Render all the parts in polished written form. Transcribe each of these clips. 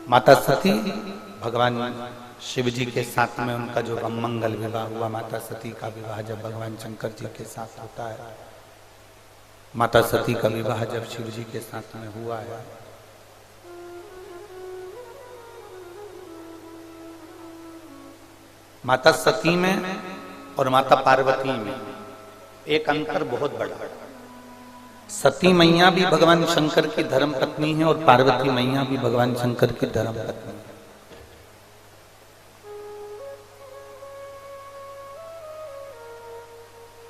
माता सती भगवान शिव जी के साथ में उनका जो मंगल विवाह हुआ, माता सती का विवाह जब भगवान शंकर जी के साथ होता है, माता सती का विवाह जब शिव जी के साथ में हुआ है, माता सती में और माता पार्वती में एक अंतर बहुत बड़ा है। सती मैया भी भगवान शंकर की धर्म पत्नी है और पार्वती मैया भी भगवान शंकर की धर्म पत्नी है।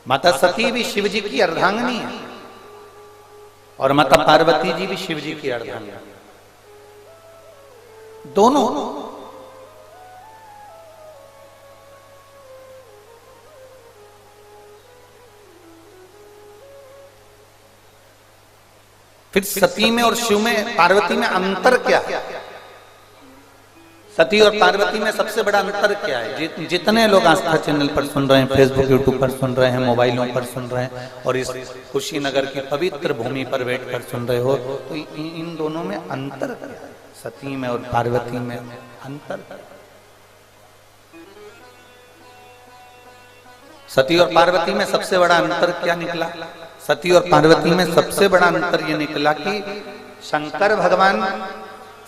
माता सती भी शिव जी की अर्धांगिनी है और माता पार्वती जी भी शिव जी की अर्धांगिनी, दोनों। फिर सती में और शिव में, पार्वती में अंतर क्या है? सती और पार्वती में सबसे बड़ा अंतर क्या है? जितने लोग आस्था चैनल पर सुन रहे हैं, फेसबुक यूट्यूब पर सुन रहे हैं, मोबाइलों पर सुन रहे हैं और इस कुशीनगर की पवित्र भूमि पर बैठकर सुन रहे हो, तो इन दोनों में अंतर क्या है? सती में और पार्वती में अंतर। सती और पार्वती में सबसे बड़ा अंतर क्या निकला? सती और पार्वती में सबसे बड़ा अंतर यह निकला कि शंकर भगवान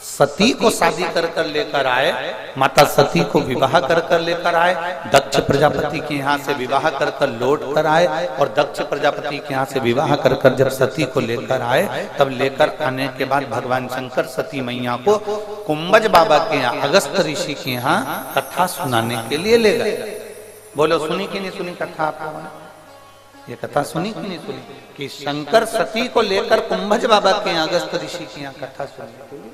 सती को शादी कर लेकर आए, माता सती को विवाह कर लेकर आए, दक्ष प्रजापति के यहाँ से विवाह कर लौट कर आए और दक्ष प्रजापति के यहाँ से विवाह कर जब सती को लेकर आए, तब लेकर आने के बाद भगवान शंकर सती मैया को कुंभज बाबा के यहाँ, अगस्त ऋषि के यहाँ कथा सुनाने के लिए ले गए। बोलो, सुनी कि नहीं सुनी कथा आप लोगों ने? ये कथा सुनी कि नहीं सुनी कि शंकर सती को लेकर कुंभज बाबा के यहाँ, अगस्त ऋषि के यहाँ कथा सुनी?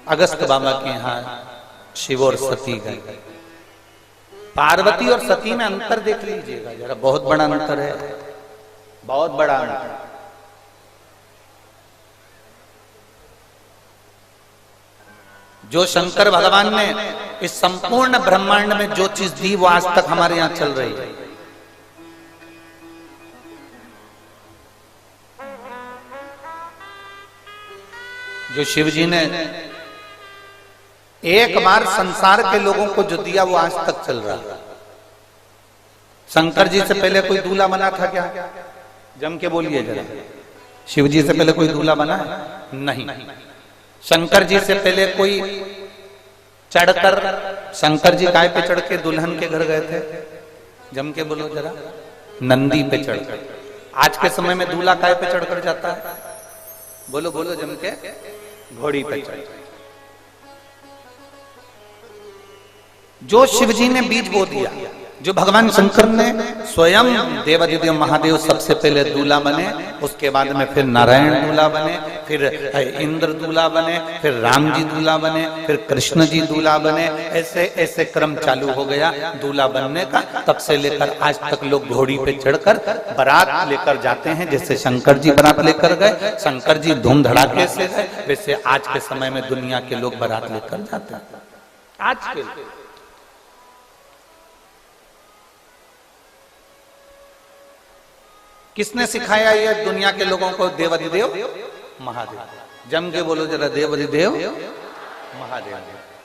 अगस्त बाबा के यहाँ शिव और सती गए। पार्वती और सती में अंतर देख लीजिएगा जरा, बहुत बड़ा अंतर है, बहुत बड़ा अंतर। जो शंकर भगवान ने इस संपूर्ण ब्रह्मांड में जो चीज दी वो आज तक हमारे यहां चल रही है। जो शिव जी ने एक बार संसार के लोगों को जो दिया वो आज तक चल रहा है। शंकर जी से पहले कोई दूल्हा बना था क्या? जम के बोलिए जरा। शिव जी से पहले कोई दूल्हा बना है? नहीं। शंकर जी से पहले कोई चढ़कर, शंकर जी काय पे चढ़ के दुल्हन के घर गए थे? जम के बोलो जरा। नंदी पे चढ़कर। आज के समय में दूल्हा काय पे चढ़कर जाता है? बोलो बोलो जम के। घोड़ी पे चढ़। जो शिव जी ने बीज बो दिया, जो भगवान शंकर ने स्वयं देवादिदेव महादेव सबसे पहले दूल्हा बने, उसके बाद में फिर नारायण दूल्हा बने, फिर इंद्र दूल्हा बने, फिर राम जी दूल्हा बने, फिर कृष्ण जी दूल्हा बने, ऐसे ऐसे क्रम चालू हो गया दूल्हा बनने का। तब से लेकर आज तक लोग घोड़ी पे चढ़कर बारात लेकर जाते हैं। जैसे शंकर जी बारात लेकर गए, शंकर जी धूम धड़ाके से गए, वैसे आज के समय में दुनिया के लोग बारात लेकर जाते हैं। आज के किसने सिखाया ये दुनिया के लोगों को? देवादिदेव महादेव। जम के बोलो जरा, देवादिदेव महादेव।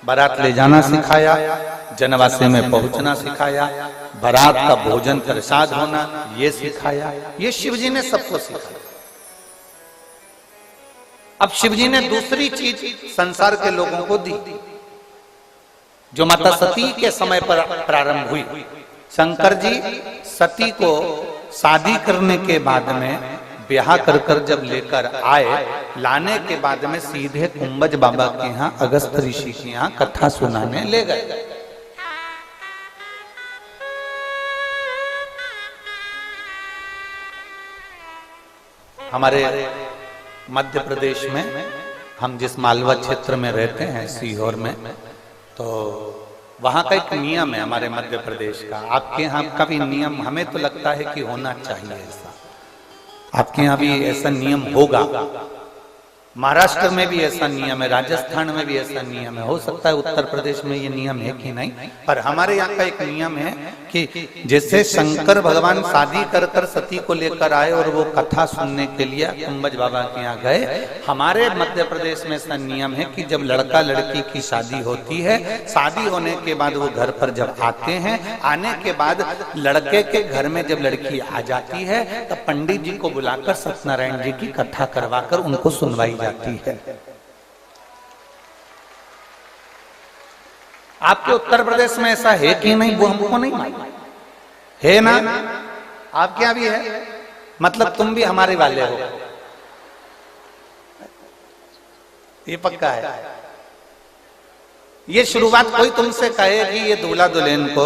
बारात ले जाना सिखाया, जनवासे में पहुंचना सिखाया, बारात का भोजन प्रसाद होना ये सिखाया। ये शिव जी ने सबको सिखाया। अब शिव जी ने दूसरी चीज संसार के लोगों को दी, जो माता सती के समय पर प्रारंभ हुई। शंकर जी सती को शादी करने के बाद में ब्याह कर जब लेकर आए, लाने के बाद में सीधे कुंभज बाबा के यहाँ, अगस्त ऋषि के यहाँ कथा सुनाने ले गए। हमारे मध्य प्रदेश में, हम जिस मालवा क्षेत्र में रहते हैं सीहोर में, तो वहां का एक नियम है हमारे मध्य प्रदेश का। आपके यहाँ का भी नियम हमें तो लगता है कि होना चाहिए ऐसा। आपके यहाँ भी ऐसा नियम होगा महाराष्ट्र में भी ऐसा नियम है, राजस्थान में भी ऐसा नियम है, हो सकता है उत्तर प्रदेश में ये नियम है कि नहीं, पर हमारे यहाँ का एक नियम है कि जैसे शंकर भगवान शादी कर कर सती को लेकर आए और वो कथा सुनने के लिए कुंभज बाबा के यहाँ गए, हमारे मध्य प्रदेश में ऐसा नियम है कि जब लड़का लड़की की शादी होती है, शादी होने के बाद वो घर पर जब आते हैं, आने के बाद लड़के के घर में जब लड़की आ जाती है तब पंडित जी को बुलाकर सत्यनारायण जी की कथा करवाकर उनको सुनवाई जाती है। आपके उत्तर प्रदेश में ऐसा है कि नहीं वो हमको नहीं मालूम, है ना? आपके यहां भी है, मतलब तुम भी हमारे वाले हो, ये पक्का है। ये शुरुआत कोई तुमसे कहे कि ये दूल्हा दुल्हन को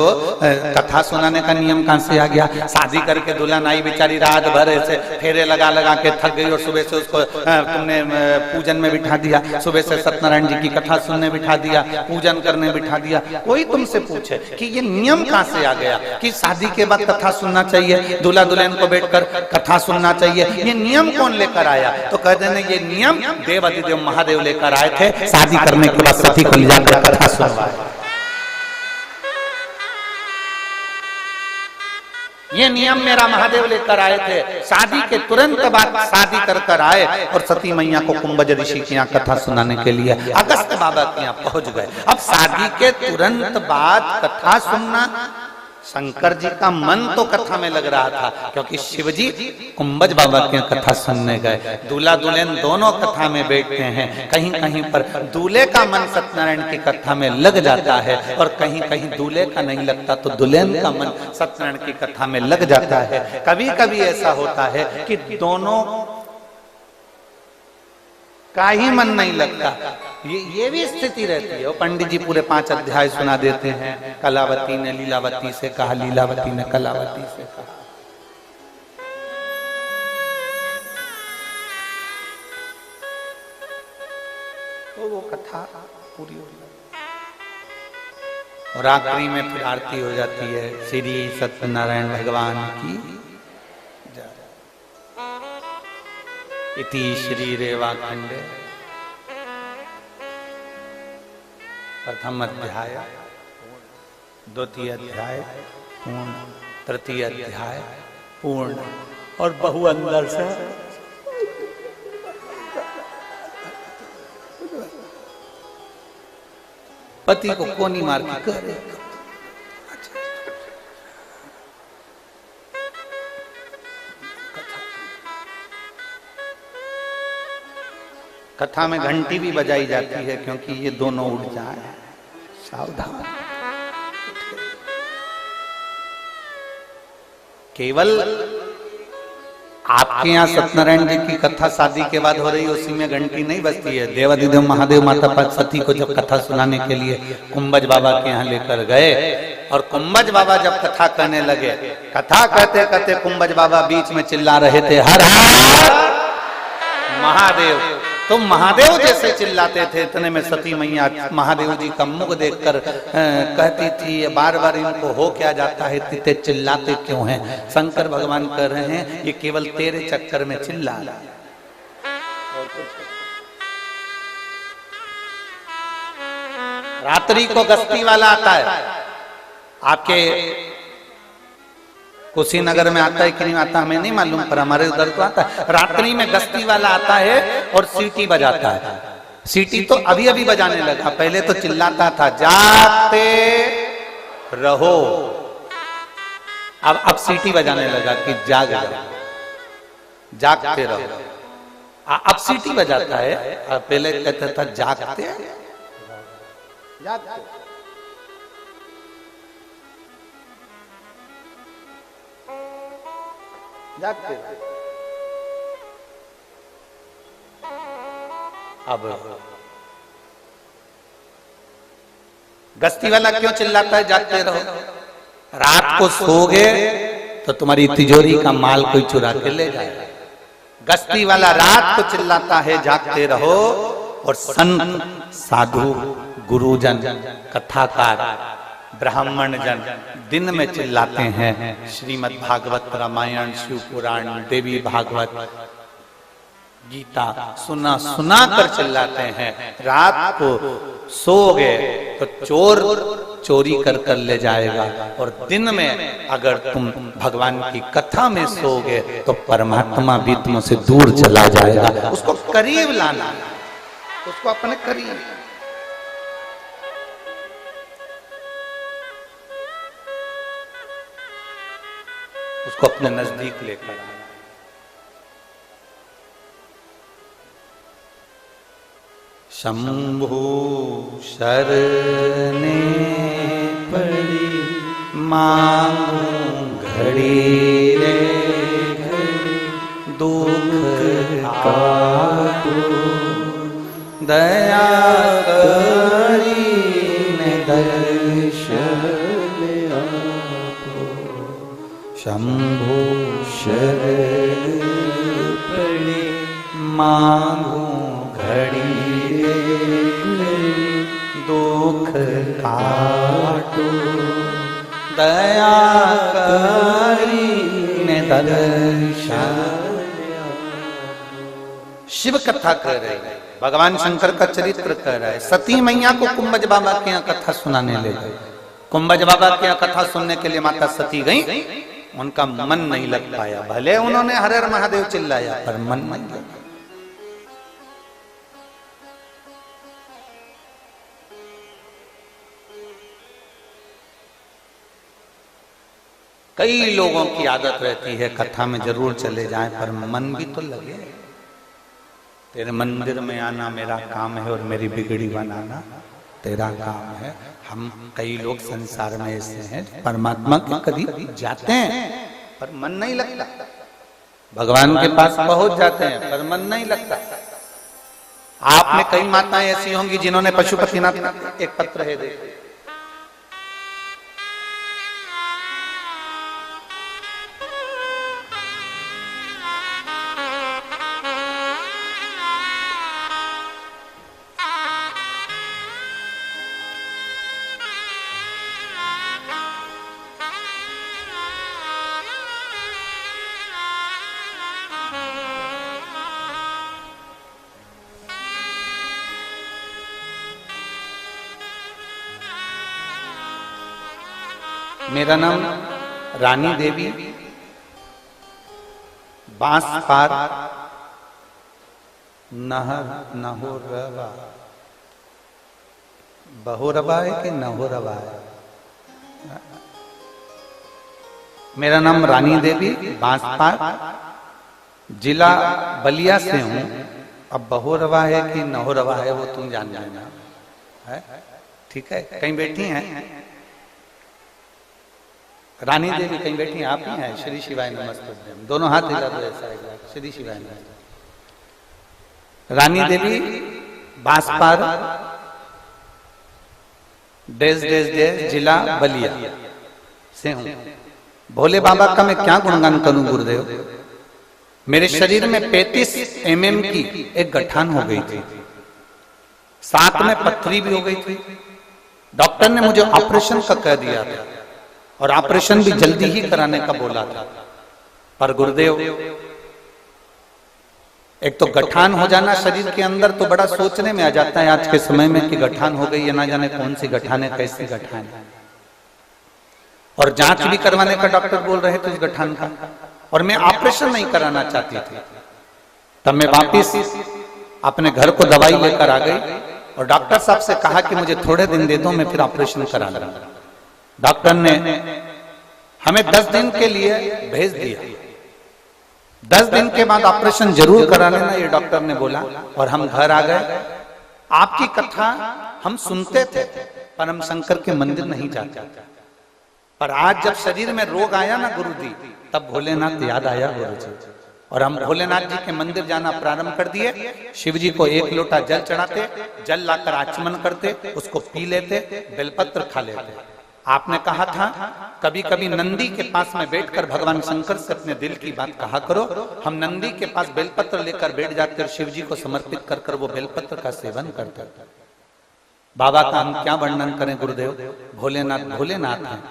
कथा सुनाने का नियम कहां से आ गया? शादी करके दुल्हन आई बेचारी, रात भर ऐसे फेरे लगा लगा के थक गई और सुबह से उसको तुमने पूजन में बिठा दिया, सुबह से सत्यनारायण जी की कथा सुनने बिठा दिया, पूजन करने बिठा दिया। कोई तुमसे पूछे कि ये नियम कहां से आ गया कि शादी के बाद कथा सुनना चाहिए, दूल्हा दुल्हन को बैठकर कथा सुनना चाहिए, ये नियम कौन लेकर आया? तो कह देने ये नियम देवाधिदेव महादेव लेकर आए थे, शादी करने के बाद सती को ले जाकर कथा सुनवाए। ये नियम मेरा महादेव लेकर आए थे, शादी के तुरंत बाद शादी कर कर आए और सती मैया को कुंभज ऋषि के यहाँ कथा सुनाने के लिए अगस्त बाबा के यहाँ पहुंच गए। अब शादी के तुरंत बाद कथा सुनना, शंकर जी का मन तो कथा में लग रहा था क्योंकि शिव जी कुंभज बाबा की कथा सुनने गए। दूल्हा दुल्हन दोनों कथा में बैठते हैं, कहीं कहीं पर दूल्हे का मन सत्यनारायण की कथा में लग जाता है और कहीं कहीं दूल्हे का नहीं लगता तो दुल्हन का मन सत्यनारायण की कथा में लग जाता है। कभी कभी ऐसा होता है कि दोनों का ही मन नहीं लगता, ये भी स्थिति रहती है। पंडित जी पूरे 5 अध्याय सुना देते हैं, कलावती ने लीलावती से कहा, लीलावती ने कलावती से कहा। तो वो कथा पूरी हो जाती और आखिरी में फिर आरती हो जाती है, श्री सत्यनारायण भगवान की जय। इति श्री रेवाखंडे प्रथम अध्याय, द्वितीय अध्याय पूर्ण, तृतीय अध्याय पूर्ण। और बहु अंदर से पति को कोनी मार के करे। कथा में घंटी भी बजाई जाती है क्योंकि ये दोनों उठ जाए, सावधान। केवल आपके यहाँ सत्यनारायण जी की कथा शादी के बाद हो रही है, उसी में घंटी नहीं बजती है। देवाधिदेव महादेव माता पार्वती को जब कथा सुनाने के लिए कुंभज बाबा के यहाँ लेकर गए और कुंभज बाबा जब कथा करने लगे, कथा कहते कहते कुंभज बाबा बीच में चिल्ला रहे थे, हर हर महादेव। तो महादेव जैसे चिल्लाते थे, इतने में सती मैया महादेव जी का मुख देखकर कहती थी, बार बार इनको हो क्या जाता है, इतने चिल्लाते क्यों हैं? शंकर भगवान कह रहे हैं ये केवल तेरे चक्कर में चिल्ला। रात्रि को गस्ती वाला आता है, आपके कुशीनगर में आता है कि नहीं आता हमें नहीं मालूम, पर हमारे उधर तो आता है। रात्रि में गस्ती वाला आता है और सीटी बजाता है। सीटी तो अभी अभी बजाने लगा, पहले तो चिल्लाता था जागते रहो, अब सीटी बजाने लगा कि जाग जागते रहो। अब सीटी बजाता है, पहले कहता था जागते जागते। जागते। अब गस्ती वाला क्यों चिल्लाता है जागते रहो? रात को सोगे तो तुम्हारी तिजोरी का माल कोई चुरा के ले जाएगा। गस्ती वाला रात को चिल्लाता है जागते रहो, और संत साधु गुरुजन कथाकार ब्राह्मण जन दिन में चिल्लाते हैं। श्रीमद् भागवत रामायण, शिव पुराण, देवी भागवत, गीता सुना सुना कर चिल्लाते हैं। रात को सोओगे तो चोर चोरी कर कर ले जाएगा, और दिन में अगर तुम भगवान की कथा में सोओगे तो परमात्मा भी तुमसे दूर चला जाएगा। उसको करीब लाना, उसको अपने करीब। उसको अपने नजदीक लेकर आना। शंभु शरणे पड़ी मांगू घड़ी रे घड़ी, दुख काटो दया करी ने दर्शन आपो। शंभु शरण पड़ी मांगू घड़ी दुख काटो दया करी ने दर्शन। शिव कथा कर रहे हैं, भगवान शंकर का चरित्र कर रहा है। सती मैया को कुंभज बाबा के यहाँ कथा सुनाने ले गए। कुंभज बाबा के यहाँ कथा सुनने के लिए माता सती गई, उनका मन नहीं लग पाया। भले उन्होंने हर हर महादेव चिल्लाया, पर मन नहीं लगा। कई लोगों की आदत रहती है कथा में जरूर चले जाएं, पर मन भी तो लगे। तेरे मंदिर में आना मेरा काम है और मेरी बिगड़ी बनाना तेरा काम है। हम कई लोग संसार में ऐसे हैं, परमात्मा के करीब जाते हैं पर मन नहीं लगता। भगवान के पास पहुंच जाते हैं पर मन नहीं लगता। आप में कई माताएं ऐसी होंगी जिन्होंने पशुपतिनाथ एक पत्र है देखो। मेरा नाम रानी देवी, बांस पार नहर नहोरवा। बहोरवा है कि नहोरवा है? मेरा नाम रानी देवी, बांस पार, जिला बलिया से हूं। अब बहोरवा है कि नहोरवा है वो तुम जान जाना है, ठीक है? कहीं बैठी हैं रानी देवी, कहीं बैठी आप ही हैं? श्री शिवाय नमस्ते, दोनों हाथ हिला दो ऐसा। श्री शिवाय नमस्ते। Rani Devi Banspar, days days days, जिला बलिया से हूं। भोले बाबा का मैं क्या गुणगान करूं गुरुदेव। मेरे शरीर में 35 mm की एक गठान हो गई थी, साथ में पथरी भी हो गई थी। डॉक्टर ने मुझे ऑपरेशन का कह दिया था और ऑपरेशन भी जल्दी ही कराने का बोला था। पर गुरुदेव, एक तो गठान हो जाना शरीर के अंदर तो बड़ा सोचने में आ जाता है आज के समय में कि गठान हो गई है, ना जाने कौन सी गठान है, कैसी गठान है। और जांच भी करवाने का डॉक्टर बोल रहे थे उस गठान का, और मैं ऑपरेशन नहीं कराना चाहती थी। तब मैं वापिस अपने घर को दवाई लेकर आ गई और डॉक्टर साहब से कहा कि मुझे थोड़े दिन दे दो, मैं फिर ऑपरेशन करा लूंगा। डॉक्टर ने हमें 10 दिन के लिए भेज दिया। 10 दिन के बाद ऑपरेशन जरूर करा लेना, ये डॉक्टर ने बोला। और हम घर आ गए। आपकी कथा हम सुनते थे पर हम शंकर के मंदिर नहीं जाते। पर आज जब शरीर में रोग आया ना गुरु जी, तब भोलेनाथ याद आया गुरु जी, और हम भोलेनाथ जी के मंदिर जाना प्रारंभ कर दिए। शिव जी को 1 लोटा जल चढ़ाते, जल लाकर आचमन करते, उसको पी लेते, बेलपत्र खा लेते। आपने कहा था कभी कभी नंदी के पास में बैठकर भगवान शंकर से अपने दिल की बात कहा करो। हम नंदी के पास बेलपत्र लेकर बैठ जाते और शिव जी को समर्पित कर कर वो बेलपत्र का सेवन करते। बाबा का हम क्या वर्णन करें गुरुदेव। भोलेनाथ भोलेनाथ हैं,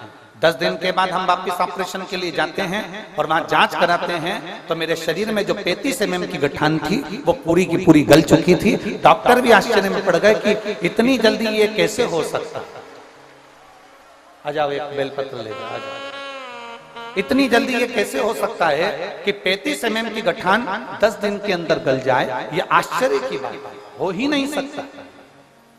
10 दिन के बाद हम वापिस ऑपरेशन के लिए जाते हैं और वहां जांच कराते हैं तो मेरे शरीर में जो 35 mm की गठान थी वो पूरी की पूरी गल चुकी थी। डॉक्टर भी आश्चर्य में पड़ गए कि इतनी जल्दी ये कैसे हो सकता। आ जाओ, एक बेलपत्र ले जाओ, आ जाओ। इतनी जल्दी ये कैसे हो सकता है कि 35 mm की गठान 10 दिन के अंदर गल जाए, ये आश्चर्य की बात हो ही नहीं सकता।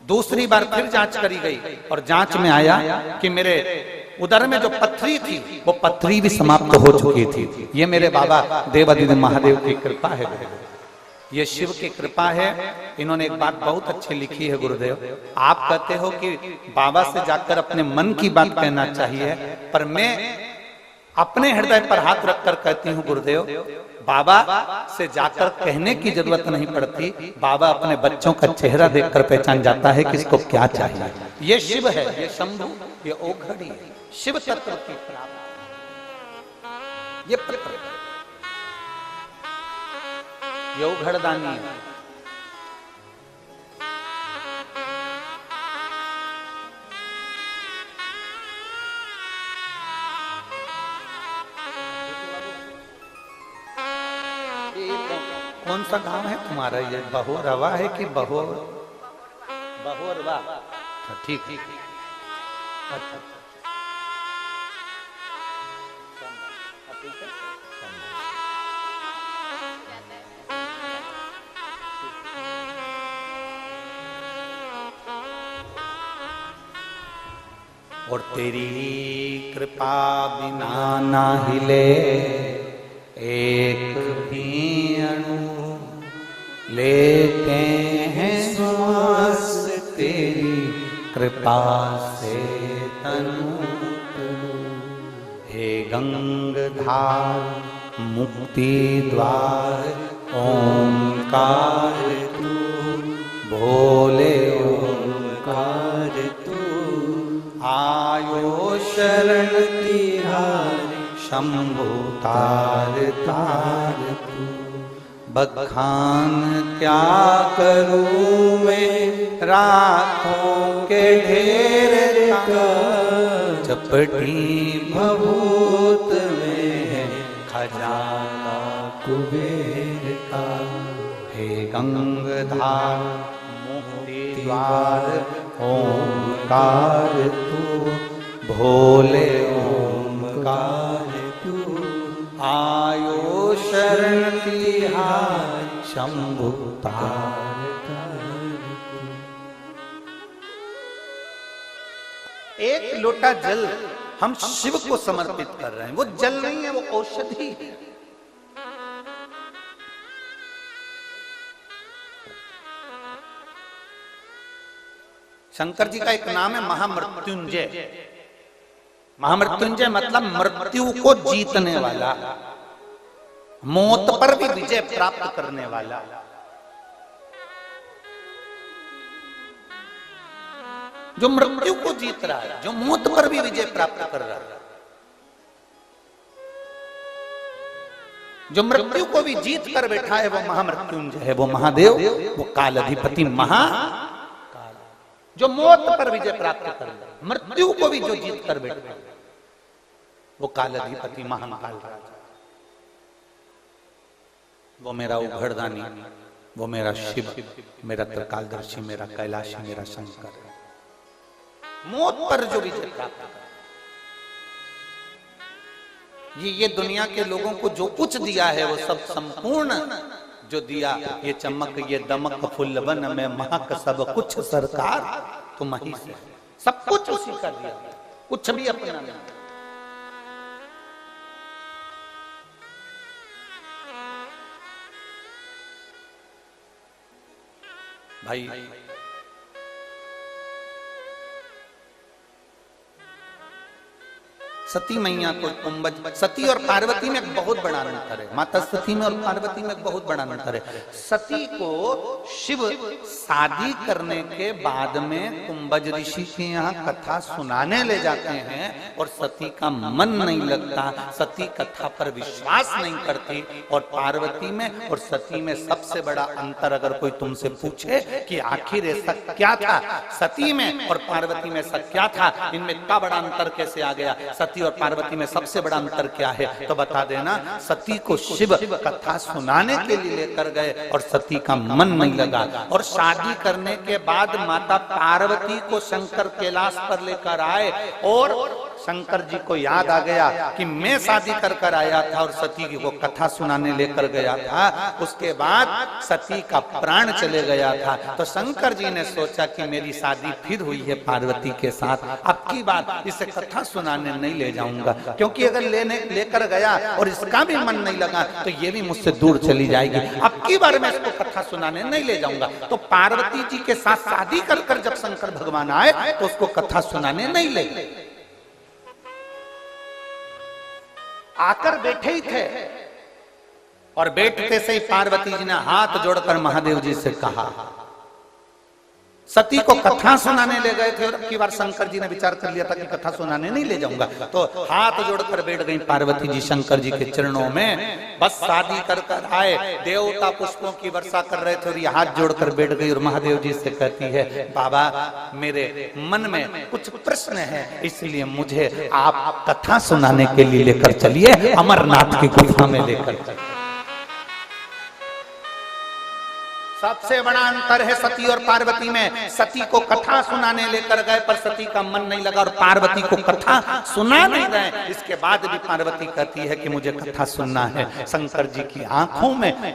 दूसरी बार फिर जांच करी गई और जांच में आया कि मेरे उदर में जो पथरी थी वो पथरी भी समाप्त हो चुकी थी। ये मेरे बाबा देवादिदेव महादेव की कृपा है, ये शिव की कृपा है। इन्होंने एक बात बहुत अच्छी लिखी है गुरुदेव, आप कहते हो कि बाबा से जाकर अपने मन की बात कहना चाहिए, पर मैं अपने हृदय पर हाथ रखकर कहती हूँ गुरुदेव, बाबा से जाकर कहने की जरूरत नहीं पड़ती। बाबा अपने बच्चों का चेहरा देखकर पहचान जाता है कि इसको क्या चाहिए। ये शिव है, ये शंभु, ये ओघड़ी है, शिव तत्व की प्राप्ति। ये पत्र, ये ओघड़दानी है। कौन सा गांव है तुम्हारा? ये बहोरवा है कि बहोरवा? ठीक ठीक। अच्छा, और तेरी कृपा बिना ना हिले एक भी अणु, लेते हैं श्वास तेरी कृपा से तनु। हे गंगाधार मुक्ति द्वार ओंकार तू, भोले ओंकार तू। आयो शरण तिहारी शंभु तार तार तू। बखान क्या करूं मैं राखों के ढेर का, चपटी भभूत में है खजाना कुबेर का। हे गंगाधार मुक्ति द्वार ओंकार तू, भोले ओंकार तू। आयो शरण तिहार शंभु तार तार तू। एक लोटा जल हम शिव को समर्पित कर रहे हैं। वो जल नहीं है, वो औषधि है। शंकर जी का एक नाम है महामृत्युंजय। महामृत्युंजय मतलब मृत्यु को जीतने वाला, मौत पर भी विजय प्राप्त करने वाला। जो मृत्यु को जीत रहा है, जो मौत पर भी विजय प्राप्त कर रहा है, जो मृत्यु को भी जीत कर बैठा है, वो महामृत्युंजय है, वो महादेव, वो कालाधिपति महाकाल। जो मौत पर विजय प्राप्त कर रहा है, मृत्यु को भी जो जीत कर बैठा है, वो कालाधिपति महाकाल राजा। वो मेरा उघड़दानी, वो मेरा शिव, मेरा त्रिकालदर्शी, मेरा कैलाशी, मेरा शंकर। मौत पर जो विजय प्राप्त कर, ये दुनिया के लोगों को जो कुछ दिया है वो सब संपूर्ण जो दिया, ये चमक ये दमक फुल्लवन में महक सब कुछ सरकार तुम ही से। सब कुछ उसी का दिया, कुछ भी अपना नहीं। भाई सती मैया को कुंभज, सती और पार्वती में एक बहुत बड़ा अंतर है। माता सती में और पार्वती में एक बहुत बड़ा अंतर है। सती को शिव शादी करने के बाद में कुंभज ऋषि के यहाँ कथा सुनाने ले जाते हैं और सती का मन नहीं लगता, सती कथा पर विश्वास नहीं करती। और पार्वती में और सती में सबसे बड़ा अंतर अगर कोई तुमसे पूछे कि आखिर ऐसा क्या था सती में और पार्वती में, ऐसा क्या था, इनमें इतना बड़ा अंतर कैसे आ गया, सती और पार्वती में सबसे बड़ा अंतर क्या है, तो बता देना। सती को शिव कथा सुनाने के लिए लेकर गए और सती का मन नहीं लगा। और शादी करने के बाद माता पार्वती को शंकर कैलाश पर लेकर आए और शंकर जी को याद आ गया कि मैं शादी कर आया था और सती को कथा सुनाने लेकर गया था। उसके बाद सती का प्राण चले गया था। तो शंकर जी ने सोचा कि मेरी शादी फिर हुई है पार्वती के साथ, अब की बात इसे कथा सुनाने नहीं ले जाऊंगा, क्योंकि अगर लेकर गया और इसका भी मन नहीं लगा तो ये भी मुझसे दूर चली जाएगी। अब की बार मैं इसको कथा सुनाने नहीं ले जाऊंगा। तो पार्वती जी के साथ शादी कर जब शंकर भगवान आए तो उसको कथा सुनाने नहीं ले गए। आकर बैठे ही थे और बैठते से ही पार्वती जी ने हाथ जोड़कर महादेव जी से कहा, सती को कथा सुनाने ले गए थे और अब की बार शंकर जी ने विचार कर लिया था कि कथा सुनाने नहीं ले जाऊंगा। तो हाथ जोड़कर बैठ गई पार्वती जी शंकर जी के चरणों में। बस शादी कर आए, देवता पुष्पों की वर्षा कर रहे थे और ये हाथ जोड़कर बैठ गई और महादेव जी से कहती है, बाबा मेरे मन में कुछ प्रश्न है, इसलिए मुझे आप कथा सुनाने के लिए लेकर चलिए, अमरनाथ की गुफा में लेकर चलिए। सबसे बड़ा अंतर है सती और पार्वती में। सती को कथा सुनाने लेकर गए पर सती का मन नहीं लगा और पार्वती को कथा सुना नहीं गए। इसके बाद भी पार्वती कहती है कि मुझे कथा सुनना है। शंकर जी की आंखों में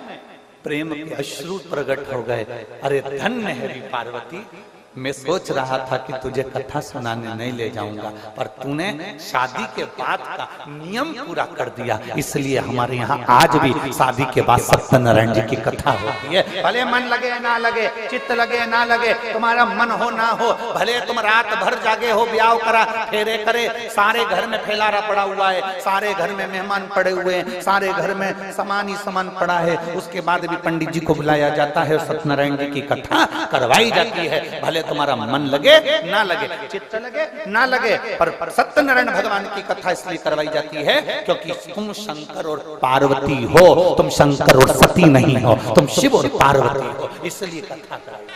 प्रेम के अश्रु प्रकट हो गए। अरे धन्य है रे पार्वती, मैं सोच रहा था कि तुझे कथा सुनाने नहीं ले जाऊंगा, पर तूने शादी के बाद का नियम पूरा कर दिया, इसलिए हमारे यहाँ आज भी शादी के बाद सत्यनारायण जी की कथा होती है। भले मन लगे ना लगे, चित्त लगे ना लगे, तुम्हारा मन हो ना हो, भले तुम रात भर जागे हो, ब्याह करा फेरे करे, सारे घर में फैलारा पड़ा हुआ है, सारे घर में मेहमान पड़े हुए हैं, सारे घर में सामान ही सामान पड़ा है, उसके बाद भी पंडित जी को बुलाया जाता है और सत्यनारायण जी की कथा करवाई जाती है। भले तुम्हारा मन लगे ना लगे, चित्त लगे ना लगे, पर सत्यनारायण भगवान की कथा इसलिए करवाई जाती है क्योंकि तुम शंकर और पार्वती हो, तुम शंकर और सती नहीं हो, तुम शिव और पार्वती हो, इसलिए कथा कराई।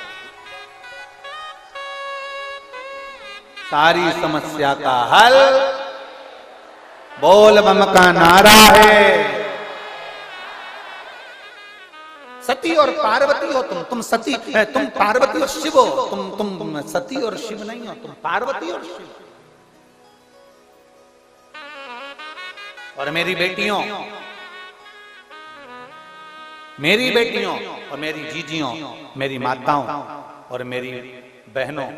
सारी समस्या का हल बोल बम का नारा है। सती और पार्वती हो तुम सती, तुम पार्वती और शिव हो, तुम सती और शिव नहीं हो, तुम पार्वती और शिव। और मेरी बेटियों और मेरी जीजियों, मेरी माताओं और मेरी बहनों,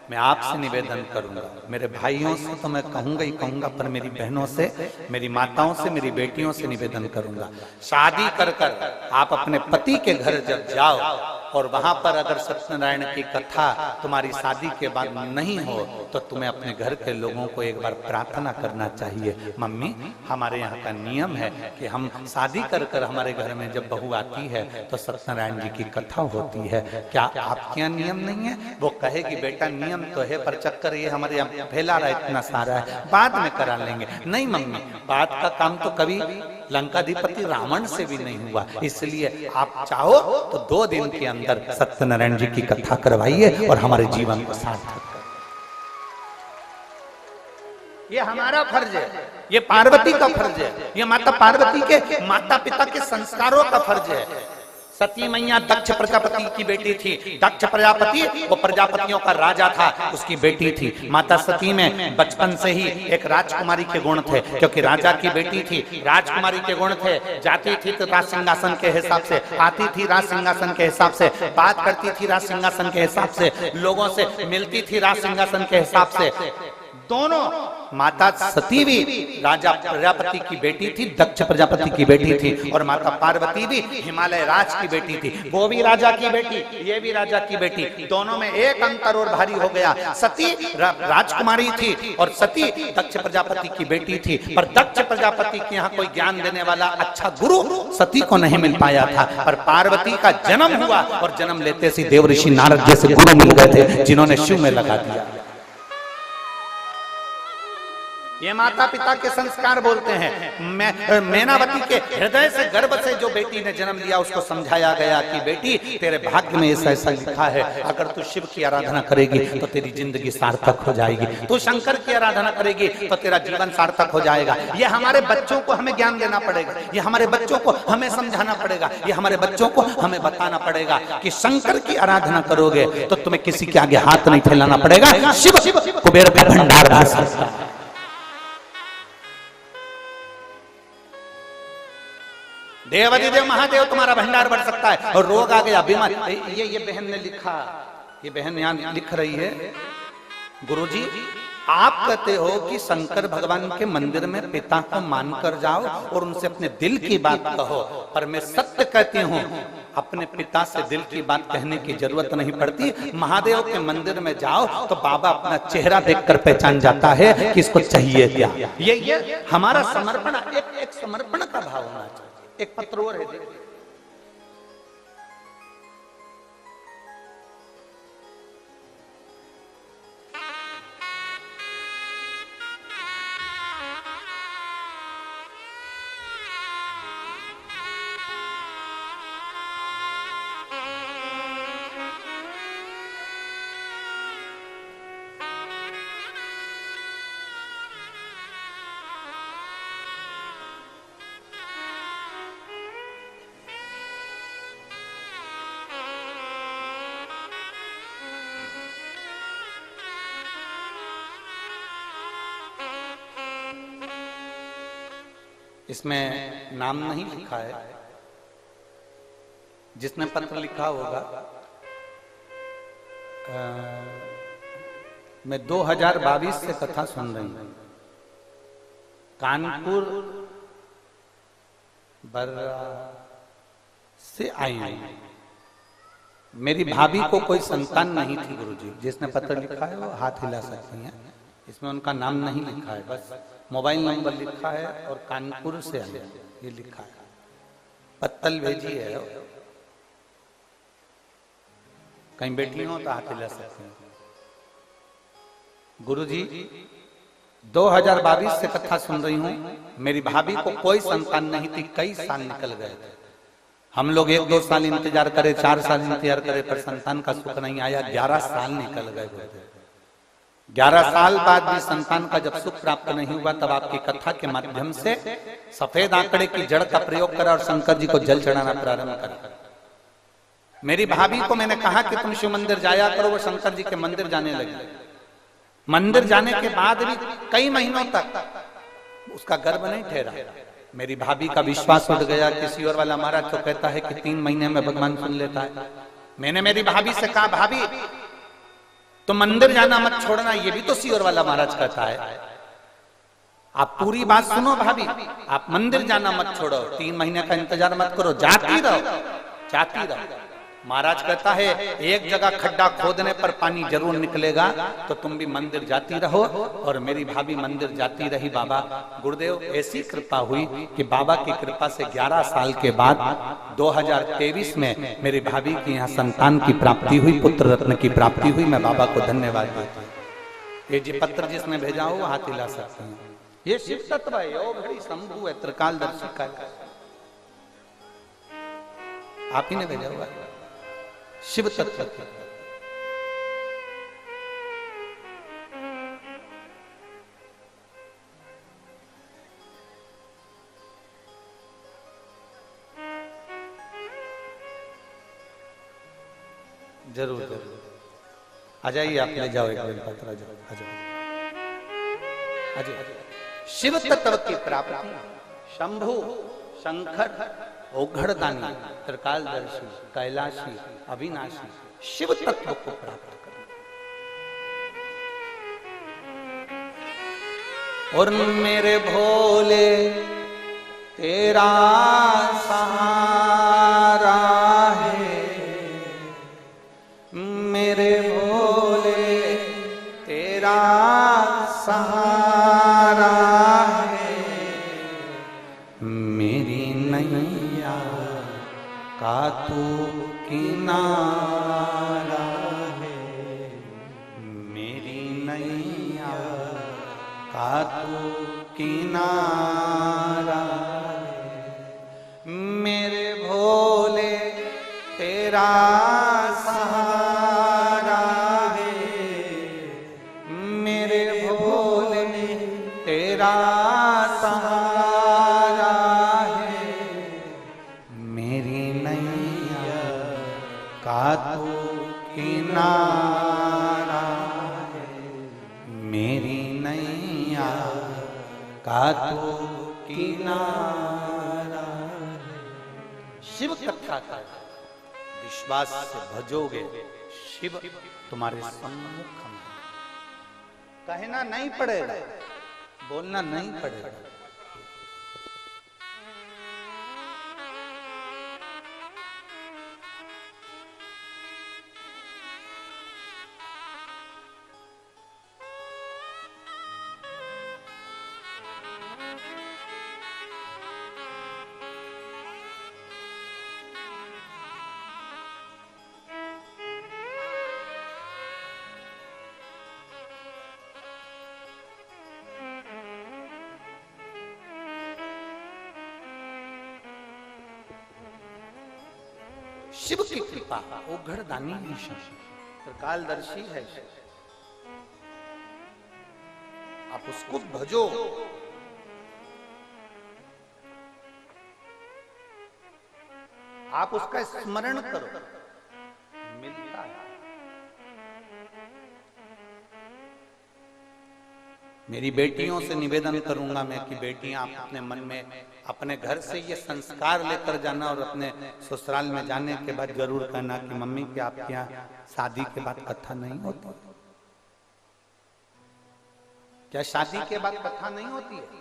मैं आपसे निवेदन करूंगा, मेरे भाइयों से तो मैं कहूंगा ही कहूंगा, पर मेरी बहनों से, मेरी माताओं से, मेरी बेटियों से निवेदन करूंगा, शादी कर आप अपने पति के घर जब जाओ और वहां पर अगर सत्यनारायण की कथा तुम्हारी शादी के बाद नहीं हो तो तुम्हें अपने घर के लोगों को एक बार प्रार्थना करना चाहिए, मम्मी हमारे यहाँ का नियम है कि हम शादी कर हमारे घर में जब बहू आती है तो सत्यनारायण जी की कथा होती है, क्या आपके यहाँ नियम नहीं है? वो कहेगी बेटा नियम तो है पर चक्कर ये हमारे यहाँ फैला रहा है, इतना सारा है, बाद में करा लेंगे। नहीं मम्मी, बाद का काम तो कभी लंकाधिपति रावण से भी नहीं हुआ, इसलिए आप चाहो तो 2 दिन के अंदर सत्यनारायण जी की कथा करवाइए और हमारे जीवन को सार्थक करिए। ये हमारा फर्ज है, ये पार्वती का फर्ज है, ये माता पार्वती के माता पिता के संस्कारों का फर्ज है। सती मैया दक्ष प्रजापति की बेटी थी। दक्ष प्रजापति वो प्रजापतियों का राजा था, उसकी बेटी थी। माता सती में बचपन से ही एक राजकुमारी के गुण थे, क्योंकि राजा की बेटी थी, राजकुमारी के गुण थे। जाती थी तो राज सिंहासन के हिसाब से, आती थी राज सिंहासन के हिसाब से, बात करती थी राज सिंहासन के हिसाब से, लोगों से मिलती थी राज सिंहासन के हिसाब से। दोनों, माता सती भी राजा प्रजापति की बेटी थी, दक्ष प्रजापति की बेटी थी, और माता पार्वती भी हिमालय राज की बेटी थी। वो भी राजा की बेटी, ये भी राजा की बेटी, दोनों में एक अंतर और भारी हो गया। सती राजकुमारी थी और सती दक्ष प्रजापति की बेटी थी, पर दक्ष प्रजापति के यहाँ कोई ज्ञान देने वाला अच्छा गुरु सती को नहीं मिल पाया था। पर पार्वती का जन्म हुआ और जन्म लेते से देवऋषि नारद जैसे गुरु मिल गए थे, जिन्होंने शिव में लगा दिया। ये माता पिता के संस्कार बोलते हैं। मैनावती के हृदय से, गर्भ से जो बेटी ने जन्म लिया, उसको समझाया गया कि बेटी तेरे भाग्य में ऐसा ऐसा लिखा है, अगर तू शिव की आराधना करेगी तो तेरी जिंदगी सार्थक हो जाएगी, तू शंकर की आराधना करेगी तो तेरा जीवन सार्थक हो जाएगा। ये हमारे बच्चों को हमें ज्ञान देना पड़ेगा, ये हमारे बच्चों को हमें समझाना पड़ेगा, ये हमारे बच्चों को हमें बताना पड़ेगा कि शंकर की आराधना करोगे तो तुम्हें किसी के आगे हाथ नहीं फैलाना पड़ेगा। शिव कुबेर का भंडार भर सकता है। देवाधिदेव महादेव तुम्हारा भंडार बढ़ सकता है। और रोग आ गया, बीमार, ये बहन ने लिखा, ये बहन यहाँ लिख रही है, गुरुजी आप कहते हो कि शंकर भगवान के मंदिर में पिता को मानकर जाओ और उनसे अपने दिल की बात कहो, पर मैं सत्य कहती हूँ अपने पिता से दिल की बात कहने की जरूरत नहीं पड़ती। महादेव के मंदिर में जाओ तो बाबा अपना चेहरा देखकर पहचान जाता है कि इसको चाहिए क्या। ये हमारा समर्पण, एक समर्पण का भाव होना चाहिए। एक पत्र और है, इसमें नाम नहीं लिखा है। जिसने पत्र लिखा होगा, मैं 2022 से कथा सुन रही हूं, कानपुर बर्रा से आई हूं। मेरी भाभी को कोई संतान नहीं थी गुरुजी। जिसने पत्र लिखा है वो हाथ हिला सकती हैं, इसमें उनका नाम नहीं लिखा है, बस मोबाइल नंबर लिखा है और कानपुर से आया ये लिखा है। पत्तल भेजी है, कहीं बेटी हो तो हाथ हिला सकते हैं। गुरुजी 2022 से कथा सुन रही हूं, मेरी भाभी को कोई संतान नहीं थी, कई साल निकल गए थे। हम लोग 1-2 साल इंतजार करे, 4 साल इंतजार करे, पर संतान का सुख नहीं आया। 11 साल निकल गए। 11 साल बाद भी संतान का जब सुख प्राप्त नहीं हुआ, तब आपकी कथा के माध्यम से सफेद आंकड़े की जड़ का प्रयोग करा और शंकर जी को जल चढ़ाना प्रारंभ करा। मेरी भाभी को मैंने कहा कि तुम शिव मंदिर जाया करो, वो शंकर जी के मंदिर जाने लगी। मंदिर जाने के बाद भी कई महीनों तक उसका गर्भ नहीं ठहरा। मेरी भाभी का विश्वास उठ गया। किसी और वाला महाराज तो कहता है कि 3 महीने में भगवान सुन लेता है। मैंने मेरी भाभी से कहा, भाभी तो मंदिर जाना मत छोड़ना, ये भी तो सियोर वाला महाराज कहता है। आप पूरी बात सुनो भाभी, आप मंदिर जाना मत छोड़ो, 3 महीने का इंतजार मत करो, जाती रहो। महाराज कहता है एक जगह खड्डा खोदने पर पानी जरूर निकलेगा, तो तुम भी मंदिर जाती रहो। और मेरी भाभी मंदिर जाती रही। बाबा गुरुदेव ऐसी कृपा हुई कि बाबा की कृपा से 11 साल के बाद 2023 में मेरी भाभी की यहाँ संतान की प्राप्ति हुई, पुत्र रत्न की प्राप्ति हुई। मैं बाबा को धन्यवाद देता हूँ। ये जी पत्र जिसने भेजा हो हाथ हिला सकते हैं। ये शिव तत्व है, यो शंभु है, त्रिकालदर्शी का आप ही ने भेजा हुआ शिव तत्व। जरूर आ जाइए, आप ले जाओ एक बेलपत्र, आ जाओ। शिव तत्व की प्राप्ति, शंभु, शंकर, औघड़दानी, त्रिकालदर्शी, कैलाशी, अविनाशी शिव तत्व को प्राप्त करना। और मेरे भोले तेरा सहारा है, मेरे भोले तेरा सहारा है, मेरी नैया का तू किनारा है, मेरी नैया का तू किनारा है, मेरे भोले तेरा सहारा है, मेरे भोले तेरा सहारा है, मेरी नैया का तू किनारा है, मेरी नैया का तू किनारा है। शिव कथा का विश्वास से भजोगे, शिव तुम्हारे सम्मुख में। कहना नहीं पड़ेगा, बोलना नहीं पड़ेगा। शिव की कृपा ओघड़दानी है, त्रिकालदर्शी है। आप उसको भजो, आप उसका स्मरण करो, मिलता है। मेरी बेटियों से निवेदन करूंगा मैं कि बेटियां आप अपने मन में अपने घर से ये संस्कार लेकर जाना और अपने ससुराल में जाने के बाद जरूर कहना कि मम्मी क्या आपके यहाँ शादी के बाद कथा नहीं होती? क्या शादी के बाद कथा नहीं होती है?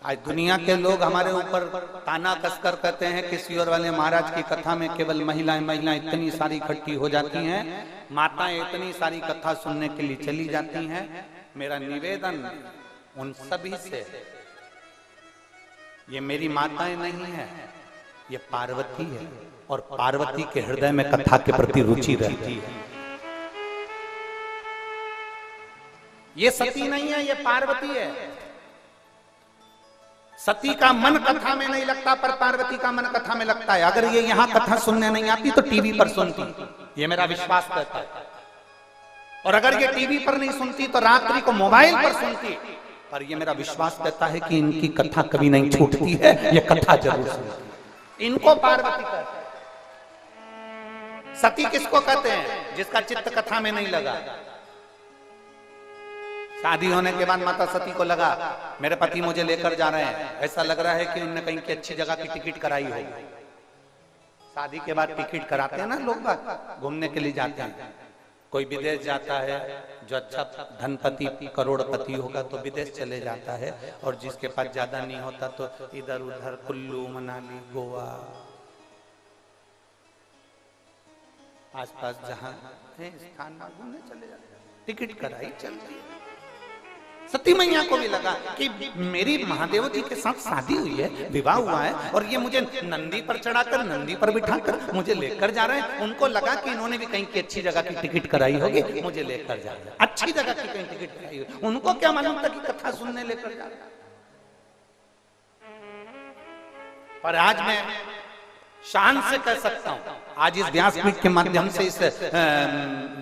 आज दुनिया के लोग हमारे ऊपर ताना कसकर कहते हैं कि सियोर वाले महाराज की कथा में केवल महिलाएं इतनी सारी इकट्ठी हो जाती हैं, माताएं इतनी सारी कथा सुनने के लिए चली जाती हैं। मेरा निवेदन उन सभी से, ये मेरी माताएं नहीं है, ये पार्वती है, और पार्वती के हृदय में कथा के प्रति रुचि रहती है। ये सती नहीं है, ये पार्वती है। सती का मन कथा में नहीं लगता, पर पार्वती का मन कथा में लगता है। अगर ये यहाँ कथा सुनने नहीं आती तो टीवी पर सुनती, ये मेरा विश्वास करता है। और अगर ये टीवी पर नहीं सुनती तो रात्रि को मोबाइल पर सुनती, पर ये मेरा विश्वास कहता है कि इनकी कथा कभी नहीं छूटती है, ये कथा जरूर सुनती। इनको पार्वती कहते हैं। सती किसको कहते हैं? जिसका चित्त कथा में नहीं लगा। शादी होने के बाद माता सती को लगा मेरे पति मुझे लेकर जा रहे हैं, ऐसा लग रहा है कि उन्होंने कहीं की अच्छी जगह की टिकट कराई होगी। शादी के बाद टिकट कराते हैं ना लोग, घूमने के लिए जाते हैं। कोई विदेश जाता है, जो अच्छा धनपति करोड़पति होगा तो विदेश चले जाता है, और जिसके पास ज्यादा नहीं होता तो इधर उधर कुल्लू मनाली गोवा आसपास जहां है स्थान में घूमने चले जाते हैं। टिकट कराई चलती है। सती मैया को भी लगा कि मेरी महादेव जी के साथ शादी हुई है, विवाह हुआ है, और ये मुझे नंदी पर चढ़ाकर, नंदी पर बिठाकर मुझे लेकर जा रहे हैं। उनको लगा कि इन्होंने भी कहीं की अच्छी जगह की टिकट कराई होगी, मुझे लेकर जा रहे हैं। अच्छी जगह की कहीं टिकट कराई होगी, उनको क्या मालूम था कि कथा सुनने लेकर जा रहे हैं। पर आज मैं शान से कह सकता हूं, आज इस व्यासपीठ के माध्यम से इस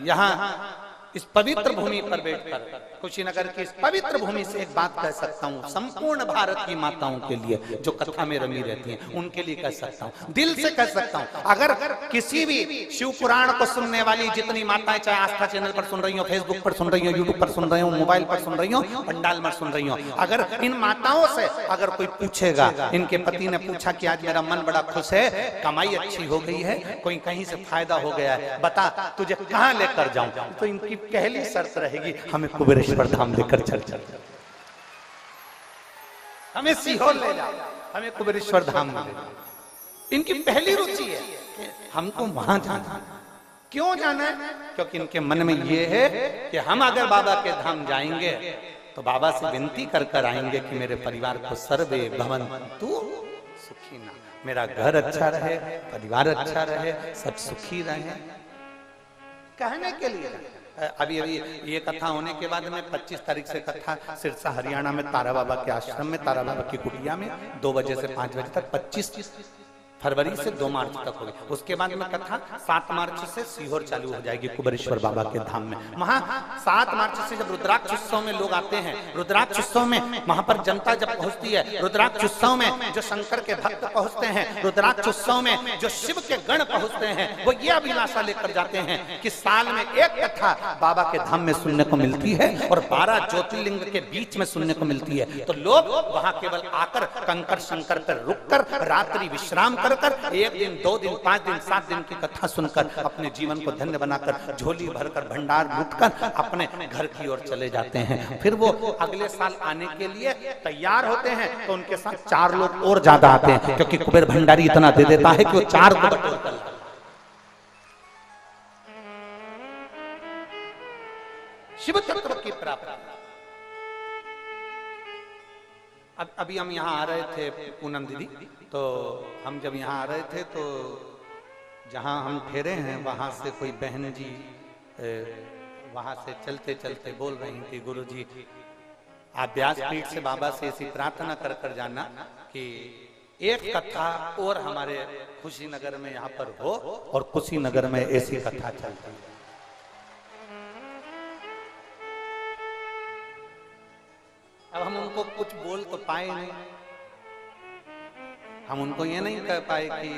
यहाँ इस पवित्र भूमि पर बैठकर, कुशीनगर की इस पवित्र भूमि से एक बात कह सकता हूँ, संपूर्ण भारत की माताओं के लिए जो कथा में रमी रहती हैं, उनके लिए कह सकता हूँ, दिल से कह सकता हूँ। अगर किसी भी शिव पुराण को सुनने वाली जितनी माताएं, चाहे आस्था चैनल पर सुन रही हो, फेसबुक पर सुन रही हो, यूट्यूब पर सुन रही हो, मोबाइल पर सुन रही हो, पंडाल में सुन रही हो, अगर इन माताओं से अगर कोई पूछेगा, इनके पति ने पूछा कि आज मेरा मन बड़ा खुश है, कमाई अच्छी हो गई है, कोई कहीं से फायदा हो गया है, बता तुझे कहाँ लेकर जाऊं, तो इनकी पहली शर्त रहेगी, हमें कुबेरेश्वर धाम लेकर चल, हमें सीहोर ले जाओ, हमें कुबेरेश्वर धाम ले जाओ। इनकी पहली रुचि है कि हमको वहां जाना। क्यों जाना है? क्योंकि इनके मन में ये है कि हम अगर बाबा के धाम जाएंगे तो बाबा से विनती कर कर आएंगे कि मेरे परिवार को सर्वे भवन्तु सुखिनः, मेरा घर अच्छा रहे, परिवार अच्छा रहे, सब सुखी रहे, कहने के लिए। अभी ये कथा होने के बाद में 25 तारीख से कथा सिरसा हरियाणा में तारा बाबा के आश्रम में, तारा बाबा की कुटिया में 2 बजे से 5 बजे तक, 25 फरवरी से 2 मार्च तक होगी। उसके बाद में कथा 7 मार्च से सीहोर चालू हो जाएगी कुबेरेश्वर बाबा के धाम में। वहां 7 मार्च से जब रुद्राक्ष उत्सव में लोग आते हैं, रुद्राक्ष उत्सव में वहां पर जनता जब पहुंचती है, रुद्राक्ष उत्सव में जो शंकर के भक्त पहुंचते हैं, रुद्राक्ष उत्सव में जो शिव के गण पहुंचते हैं, वो ये अभिलाषा लेकर जाते हैं कि साल में एक कथा बाबा के धाम में सुनने को मिलती है और 12 ज्योतिर्लिंग के बीच में सुनने को मिलती है। तो लोग वहां केवल आकर कंकर शंकर पर रुककर रात्रि विश्राम कर 1 दिन 2 दिन 5 दिन 7 दिन की कथा सुनकर अपने जीवन को धन्य बनाकर झोली भरकर भंडार लूटकर अपने घर की ओर चले जाते हैं। फिर वो अगले साल आने के लिए तैयार होते हैं तो उनके साथ 4 लोग और ज्यादा आते हैं, क्योंकि कुबेर भंडारी इतना दे देता है कि वो 4 को बटोर कर शिव तत्व की प्राप्ति। अभी हम यहाँ आ रहे थे पूनम दीदी, तो हम जब यहाँ आ रहे थे तो जहाँ हम ठहरे हैं वहाँ से कोई बहन जी वहाँ से चलते चलते बोल रही थी, गुरुजी आप व्यासपीठ से बाबा से ऐसी प्रार्थना कर कर जाना कि एक कथा और हमारे कुशीनगर में यहाँ पर हो और कुशीनगर में ऐसी कथा चलती है। अब हम उनको कुछ बोल तो पाए नहीं, हम उनको ये नहीं कह पाए कि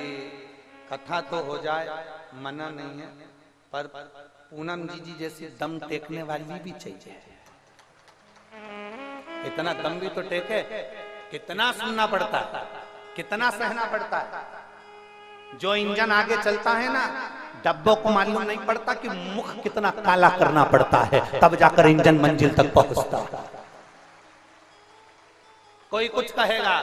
कथा तो हो जाए, मना नहीं है, पर पूनम जी जैसी दम टेकने वाली भी चाहिए। इतना दम भी तो टेके, कितना सुनना पड़ता है, कितना सहना पड़ता है। जो इंजन आगे चलता है ना, डब्बों को मालूम नहीं पड़ता कि मुख कितना काला करना पड़ता है, तब जाकर इंजन मंजिल तक पहुंचता है। कोई कुछ कहेगा,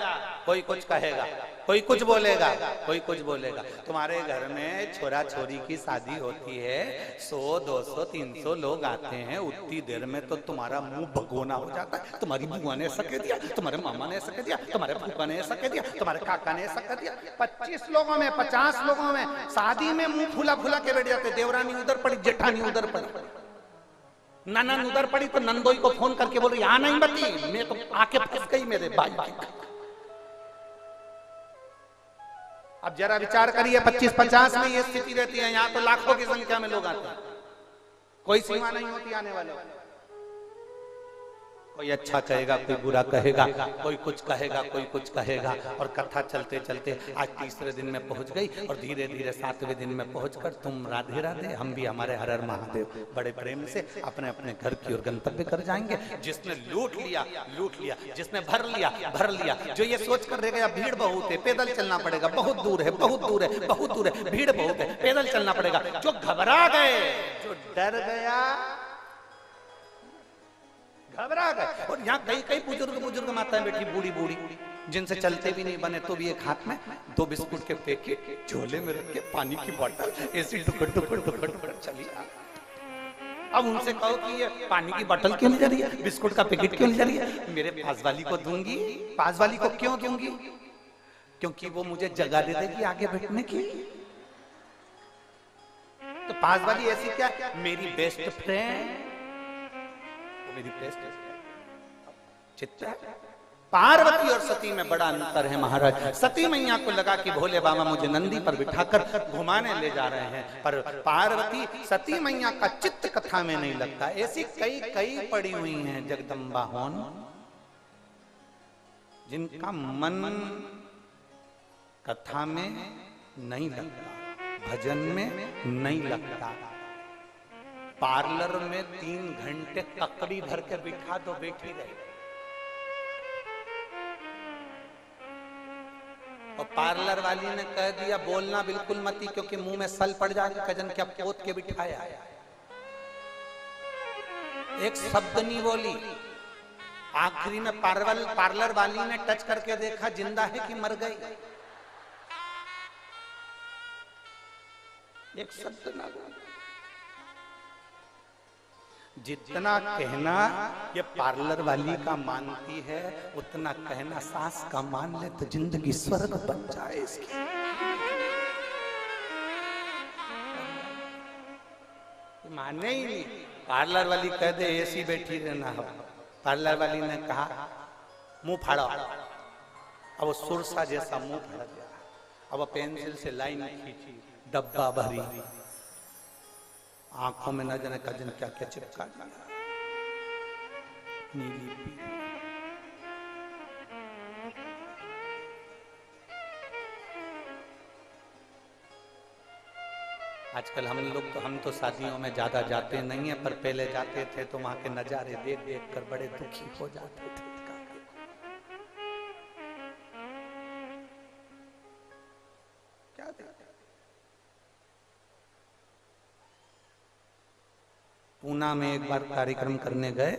कोई कुछ कहेगा, कोई कुछ बोलेगा, कोई कुछ बोलेगा। तुम्हारे घर में छोरा छोरी की शादी होती है, 100 200 300 लोग आते हैं, उतनी देर में तो तुम्हारा मुंह भगोना हो जाता है। तुम्हारी बुआ ने ऐसा कह दिया, तुम्हारे मामा ने ऐसा कह दिया, तुम्हारे फूफा ने ऐसा कह दिया, तुम्हारे काका ने ऐसा कह दिया। 25 लोगों में 50 लोगों में शादी में मुंह फूला फूला के बैठ जाते। देवरानी उधर पड़ी, जेठानी उधर पड़ी, ननन उधर पड़ी तो नंदोई को फोन करके बोल रही, यहाँ नहीं बती, मैं तो आके फंस गई मेरे भाई की। अब जरा विचार करिए, 25-50 में ये स्थिति रहती है, यहाँ तो लाखों की संख्या में लोग आते हैं, कोई सीमा नहीं होती आने वाले। कोई अच्छा कहेगा, कोई बुरा कहेगा, कोई कुछ कहेगा, कोई कुछ कहेगा। और कथा चलते चलते आज 3रे दिन में पहुंच गई और धीरे धीरे 7वें दिन में पहुंचकर तुम राधे राधे, हम भी हमारे हर हर महादेव बड़े प्रेम से अपने अपने घर की ओर गंतव्य कर जाएंगे। जिसने लूट लिया लूट लिया, जिसने भर लिया भर लिया। जो ये सोच कर रह गया भीड़ बहुत है, पैदल चलना पड़ेगा, बहुत दूर है, बहुत दूर है, बहुत दूर है, भीड़ बहुत है, पैदल चलना पड़ेगा। जो घबरा गए, जो डर गया, घबरा गए। और यहाँ कई बुजुर्ग माताएं बैठी, बूढ़ी बूढ़ी, जिनसे चलते भी नहीं बने तो भी एक हाथ में 2 बिस्कुट के पैकेट, झोले में रख के पानी की बोतल, ऐसी टुकड़ चली। अब उनसे कहो कि ये पानी की बोतल क्यों ले जा रही है, बिस्कुट का पैकेट क्यों ले जा रही है? मेरे पास वाली को दूंगी। पास वाली को क्यों दूंगी? क्योंकि वो मुझे जगह दे देगी आगे बैठने की। तो पास वाली ऐसी क्या, मेरी बेस्ट फ्रेंड, मेरी बेस्ट चित्रा। पार्वती और सती में बड़ा अंतर है महाराज। सती मैया को लगा कि भोले बाबा मुझे नंदी पर बिठाकर घुमाने ले जा रहे हैं, पर पार्वती सती मैया का चित्त कथा में नहीं लगता। ऐसी कई पड़ी हुई हैं जगदम्बा होन, जिनका मन कथा में नहीं लगता, भजन में नहीं लगता। पार्लर में 3 घंटे ककड़ी भर के बिठा दो, बैठी रहे। और पार्लर वाली ने कह दिया बोलना बिल्कुल मत, क्योंकि मुंह में सल पड़ जाएगा, कजन क्या पोत के बिठाया। एक शब्द नहीं बोली। आखिरी में पार्लर वाली ने टच करके देखा जिंदा है कि मर गई, एक शब्द ना बोली। जितना कहना ये पार्लर वाली का मानती है, उतना कहना सास का मान ले तो जिंदगी स्वर्ग बन जाए इसकी। माने ही नहीं। पार्लर वाली कह दे ऐसी बैठी रहना हो। पार्लर वाली ने कहा मुंह फाड़ो, अब वो सुरसा जैसा मुंह फाड़ दिया। अब वो पेंसिल से लाइन खींची, डब्बा भरी, आंखों में न जाने का जन क्या क्या चिपका दिया, नीली पीली। आजकल हम तो शादियों में ज्यादा जाते नहीं है, पर पहले जाते थे तो वहां के नजारे देख देख कर बड़े दुखी हो जाते थे। क्या देखते? पूना में एक बार कार्यक्रम करने गए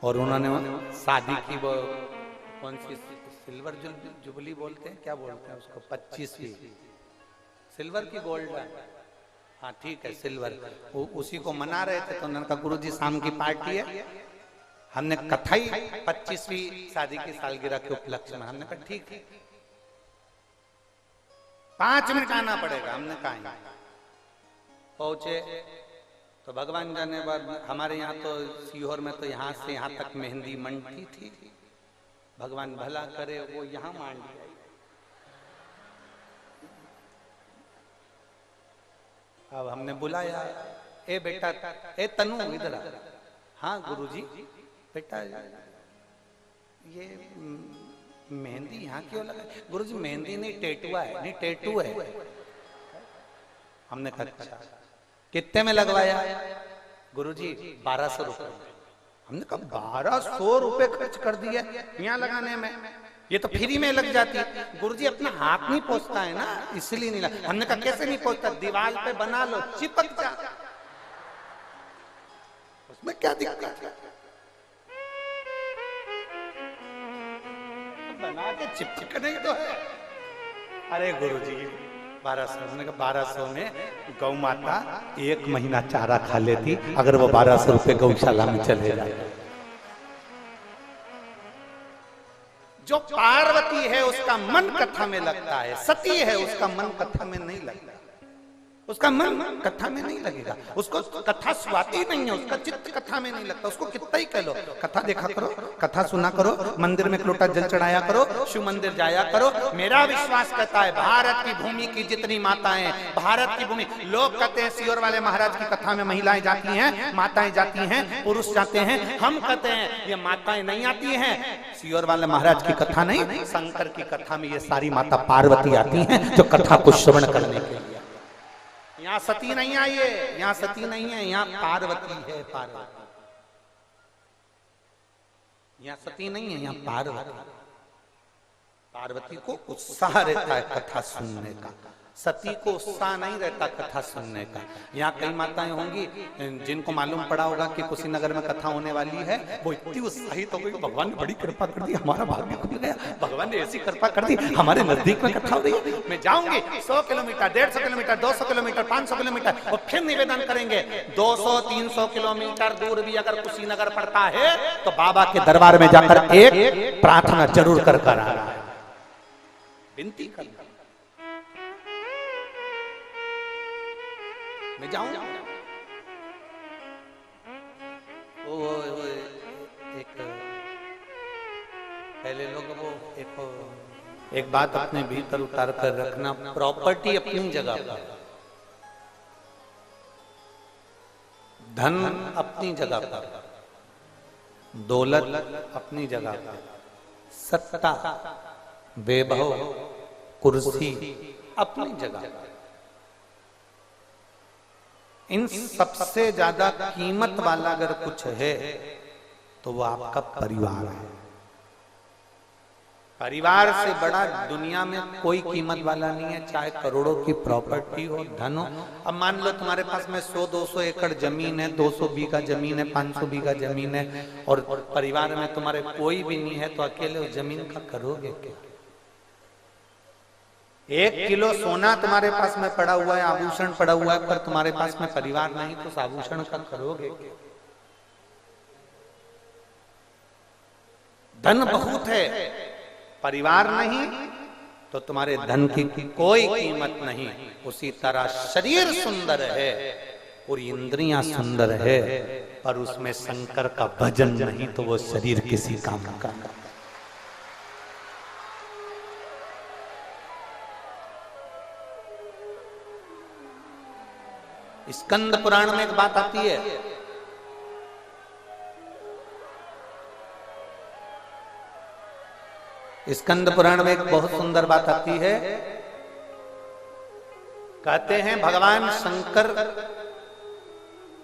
और उन्होंने शादी की वो कौन सी सिल्वर जुबली बोलते हैं, क्या बोलते हैं उसको, 25वीं सिल्वर की गोल्ड, हाँ ठीक है सिल्वर, उसी को मना रहे थे। तो उन्होंने कहा गुरुजी शाम की पार्टी है, हमने कथाई 25वीं शादी की सालगिरह के उपलक्ष्य में। हमने कहा ठीक है 5 मिनट आना पड़ेगा। हमने कहा पहुंचे तो भगवान जाने बाद हमारे यहाँ तो सीहोर में तो यहाँ से यहाँ तक मेहंदी मंडी थी। भगवान भला करे वो यहाँ मान लिया। अब हमने बुलाया, ए बेटा, ए तनु इधर आ। हाँ गुरुजी। बेटा ये मेहंदी यहाँ क्यों लगा? गुरुजी मेहंदी नहीं टेटुआ है। नहीं टेटू है। हमने कहा अच्छा कितने में लगवाया? गुरुजी 1200 रुपए। हमने कहा 1200 रुपए खर्च कर दिए यहाँ लगाने में, ये तो फ्री में लग जाती है। गुरुजी अपना हाथ नहीं पहुंचता है ना, इसलिए नहीं लगा। हमने कहा कैसे नहीं पहुंचता? दीवार पे बना लो, चिपक जा, उसमें क्या दिक्कत है? बना के चिपकने तो है। अरे गुरुजी 1200। हमने कहा 1200 में गौ माता 1 महीना चारा खा लेती अगर वो 1200 रुपए गौशाला में चले जाए। जो पार्वती है उसका मन कथा में लगता है, सती है उसका मन कथा में नहीं लगता, उसका मन कथा में नहीं लगेगा, उसको कथा स्वाती नहीं है, उसका चित्त कथा में नहीं लगता। उसको कितना ही कह लो कथा देखा करो, कथा सुना करो, मंदिर में एक लोटा जल चढ़ाया करो, शिव मंदिर जाया करो। मेरा विश्वास कहता है भारत की भूमि की जितनी माताएं, भारत की भूमि, लोग कहते हैं सीहोर वाले महाराज की कथा में महिलाएं जाती हैं, माताएं जाती हैं, पुरुष जाते हैं। हम कहते हैं ये माताएं नहीं आती हैं। सीहोर वाले महाराज की कथा नहीं, शंकर की कथा में ये सारी माता पार्वती आती हैं जो कथा को श्रवण करने के लिए। यहाँ सती नहीं आई है, यहाँ सती नहीं है, यहाँ पार्वती है। पार्वती यहाँ सती नहीं है, यहाँ पार्वती। पार्वती को उत्साह रहता है कथा सुनने का, सती को उत्साह नहीं रहता कथा सुनने का। यहाँ कई माताएं होंगी जिनको मालूम पड़ा होगा कि कुशीनगर में कथा होने वाली है, वो इतनी उत्साहित हो गई, भगवान ने बड़ी कृपा कर दी, हमारा भाग्य खुल गया, भगवान ने ऐसी कृपा कर दी, हमारे नजदीक में कथा हो रही है, मैं जाऊंगी 100 किलोमीटर, 150 किलोमीटर, 200 किलोमीटर, 500 किलोमीटर, और फिर निवेदन करेंगे 200-300 किलोमीटर दूर भी अगर कुशीनगर पड़ता है तो बाबा के दरबार में जाकर एक प्रार्थना जरूर कर आना है, विनती करना। मैं जाऊं वो एक पहले लोग वो एक बात अपने भीतर उतार कर रखना, प्रॉपर्टी अपनी जगह पर, धन अपनी जगह पर, दौलत अपनी जगह पर, सत्ता, वैभव, कुर्सी अपनी जगह पर। इन सबसे ज्यादा कीमत वाला अगर कुछ है तो वो आपका परिवार है। परिवार से बड़ा दुनिया में कोई कीमत वाला नहीं है, चाहे करोड़ों की प्रॉपर्टी हो, धन हो। अब मान लो तुम्हारे पास में 100-200 एकड़ जमीन है, 200 बीघा जमीन है, 500 बीघा जमीन है, और परिवार में तुम्हारे कोई भी नहीं है, तो अकेले उस जमीन का करोगे क्या? 1 किलो सोना तुम्हारे पास में पड़ा हुआ है, आभूषण पड़ा हुआ है, पर तुम्हारे पास में परिवार नहीं, तो उस आभूषण का करोगे क्या? धन बहुत है, परिवार नहीं, तो तुम्हारे धन की कोई कीमत नहीं। उसी तरह शरीर सुंदर है, पूरी इंद्रियां सुंदर है, पर उसमें शंकर का भजन नहीं, तो वो शरीर किसी काम का नहीं। स्कंद पुराण में एक बात आती है, स्कंद पुराण में एक बहुत सुंदर बात आती है। कहते हैं भगवान शंकर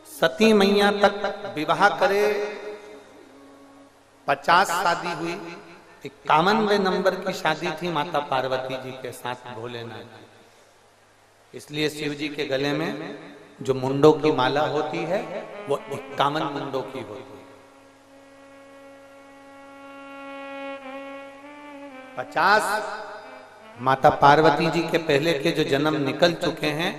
सती मैया तक विवाह करे, 50 शादी हुई, 51वें नंबर की शादी थी माता पार्वती जी के साथ भोलेनाथ। इसलिए शिव जी के गले में जो मुंडों की माला होती है वो 51 मुंडों की होती है। 50 माता पार्वती जी के पहले के जो जन्म निकल चुके हैं,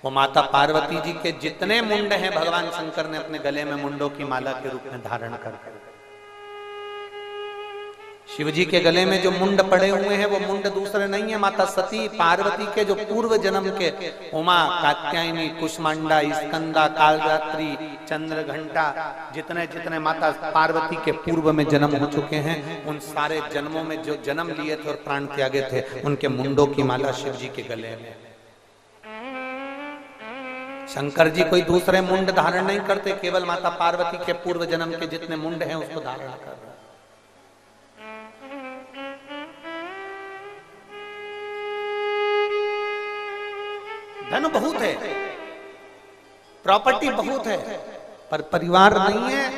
वो माता पार्वती जी के जितने मुंड हैं भगवान शंकर ने अपने गले में मुंडों की माला के रूप में धारण कर। शिव जी के गले में जो मुंड पड़े हुए हैं वो मुंड दूसरे नहीं है, माता सती पार्वती के जो पूर्व जन्म के उमा, कात्यायनी, कुष्मांडा, स्कंदा, कालरात्रि, चंद्रघंटा, जितने जितने माता पार्वती के पूर्व में जन्म हो चुके हैं, उन सारे जन्मों में जो जन्म लिए थे और प्राण त्यागे थे, उनके मुंडों की माला शिव जी के गले में। शंकर जी कोई दूसरे मुंड धारण नहीं करते, केवल माता पार्वती के पूर्व जन्म के जितने मुंड हैं उसको धारण कर रहे। धन बहुत है, प्रॉपर्टी बहुत है, पर परिवार नहीं है,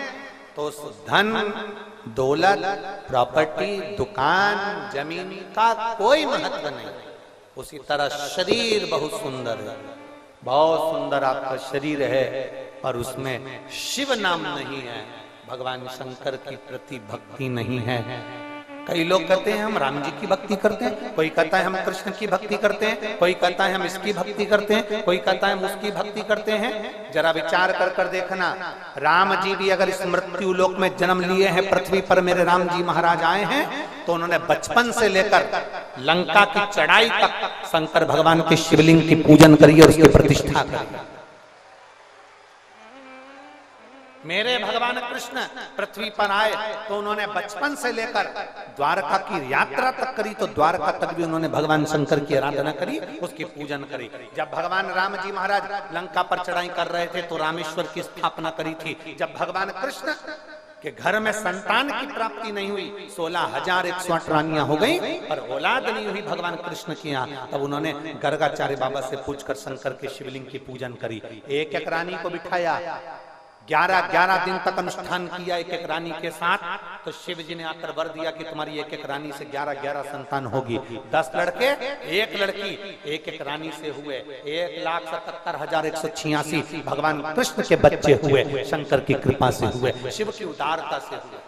तो उस धन, दौलत, प्रॉपर्टी, दुकान, जमीन का कोई महत्व नहीं। उसी तरह शरीर बहुत सुंदर है, बहुत सुंदर आपका शरीर है, पर उसमें शिव नाम नहीं है, भगवान शंकर की प्रति भक्ति नहीं है। कई लोग कहते हैं हम राम जी की भक्ति करते हैं, कोई कहता है हम कृष्ण की भक्ति करते हैं, कोई कहता है हम इसकी भक्ति करते हैं, कोई कहता है हम उसकी भक्ति करते हैं। जरा विचार कर कर देखना, राम जी भी अगर इस मृत्यु लोक में जन्म लिए हैं, पृथ्वी पर मेरे राम जी महाराज आए हैं, तो उन्होंने बचपन से लेकर लंका की चढ़ाई तक शंकर भगवान के शिवलिंग की पूजन करी और उसकी प्रतिष्ठा करी। मेरे भगवान कृष्ण पृथ्वी पर आए तो उन्होंने बचपन से लेकर द्वारका की यात्रा तक करी, तो द्वारका तक भी उन्होंने भगवान शंकर की आराधना करी, उसकी पूजन करी। जब भगवान राम जी महाराज लंका पर चढ़ाई कर रहे थे तो रामेश्वर की स्थापना करी थी। जब भगवान कृष्ण के घर में संतान की प्राप्ति नहीं हुई, 16,108 रानियां हो गई, पर औलाद नहीं हुई भगवान कृष्ण की यहाँ, तब उन्होंने गर्गाचार्य बाबा से पूछकर शंकर के शिवलिंग की पूजन करी। एक एक रानी को बिठाया, 11 दिन तक अनुष्ठान किया एक एक रानी के साथ, तो शिव जी ने आकर वर दिया कि तुम्हारी एक एक रानी से 11 संतान होगी। 10 लड़के 1 लड़की एक एक रानी से हुए 1,77,186 भगवान कृष्ण के बच्चे हुए, शंकर की कृपा से हुए, शिव की उदारता से हुए।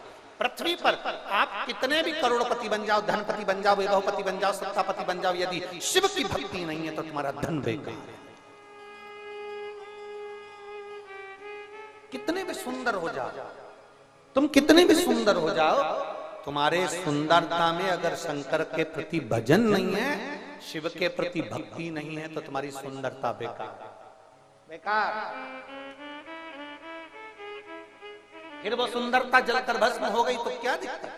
पृथ्वी पर आप कितने भी करोड़पति बन जाओ, धनपति बन जाओ, वैभवपति बन जाओ, सत्तापति बन जाओ, यदि शिव की भक्ति नहीं है तो तुम्हारा धन बेकार है। कितने भी सुंदर हो जाओ, तुम कितने भी सुंदर हो जाओ, तुम्हारे सुंदरता में अगर शंकर के प्रति भजन नहीं है, शिव के प्रति भक्ति नहीं है, तो तुम्हारी सुंदरता बेकार बेकार। फिर वो सुंदरता जलकर भस्म हो गई तो क्या दिक्कत?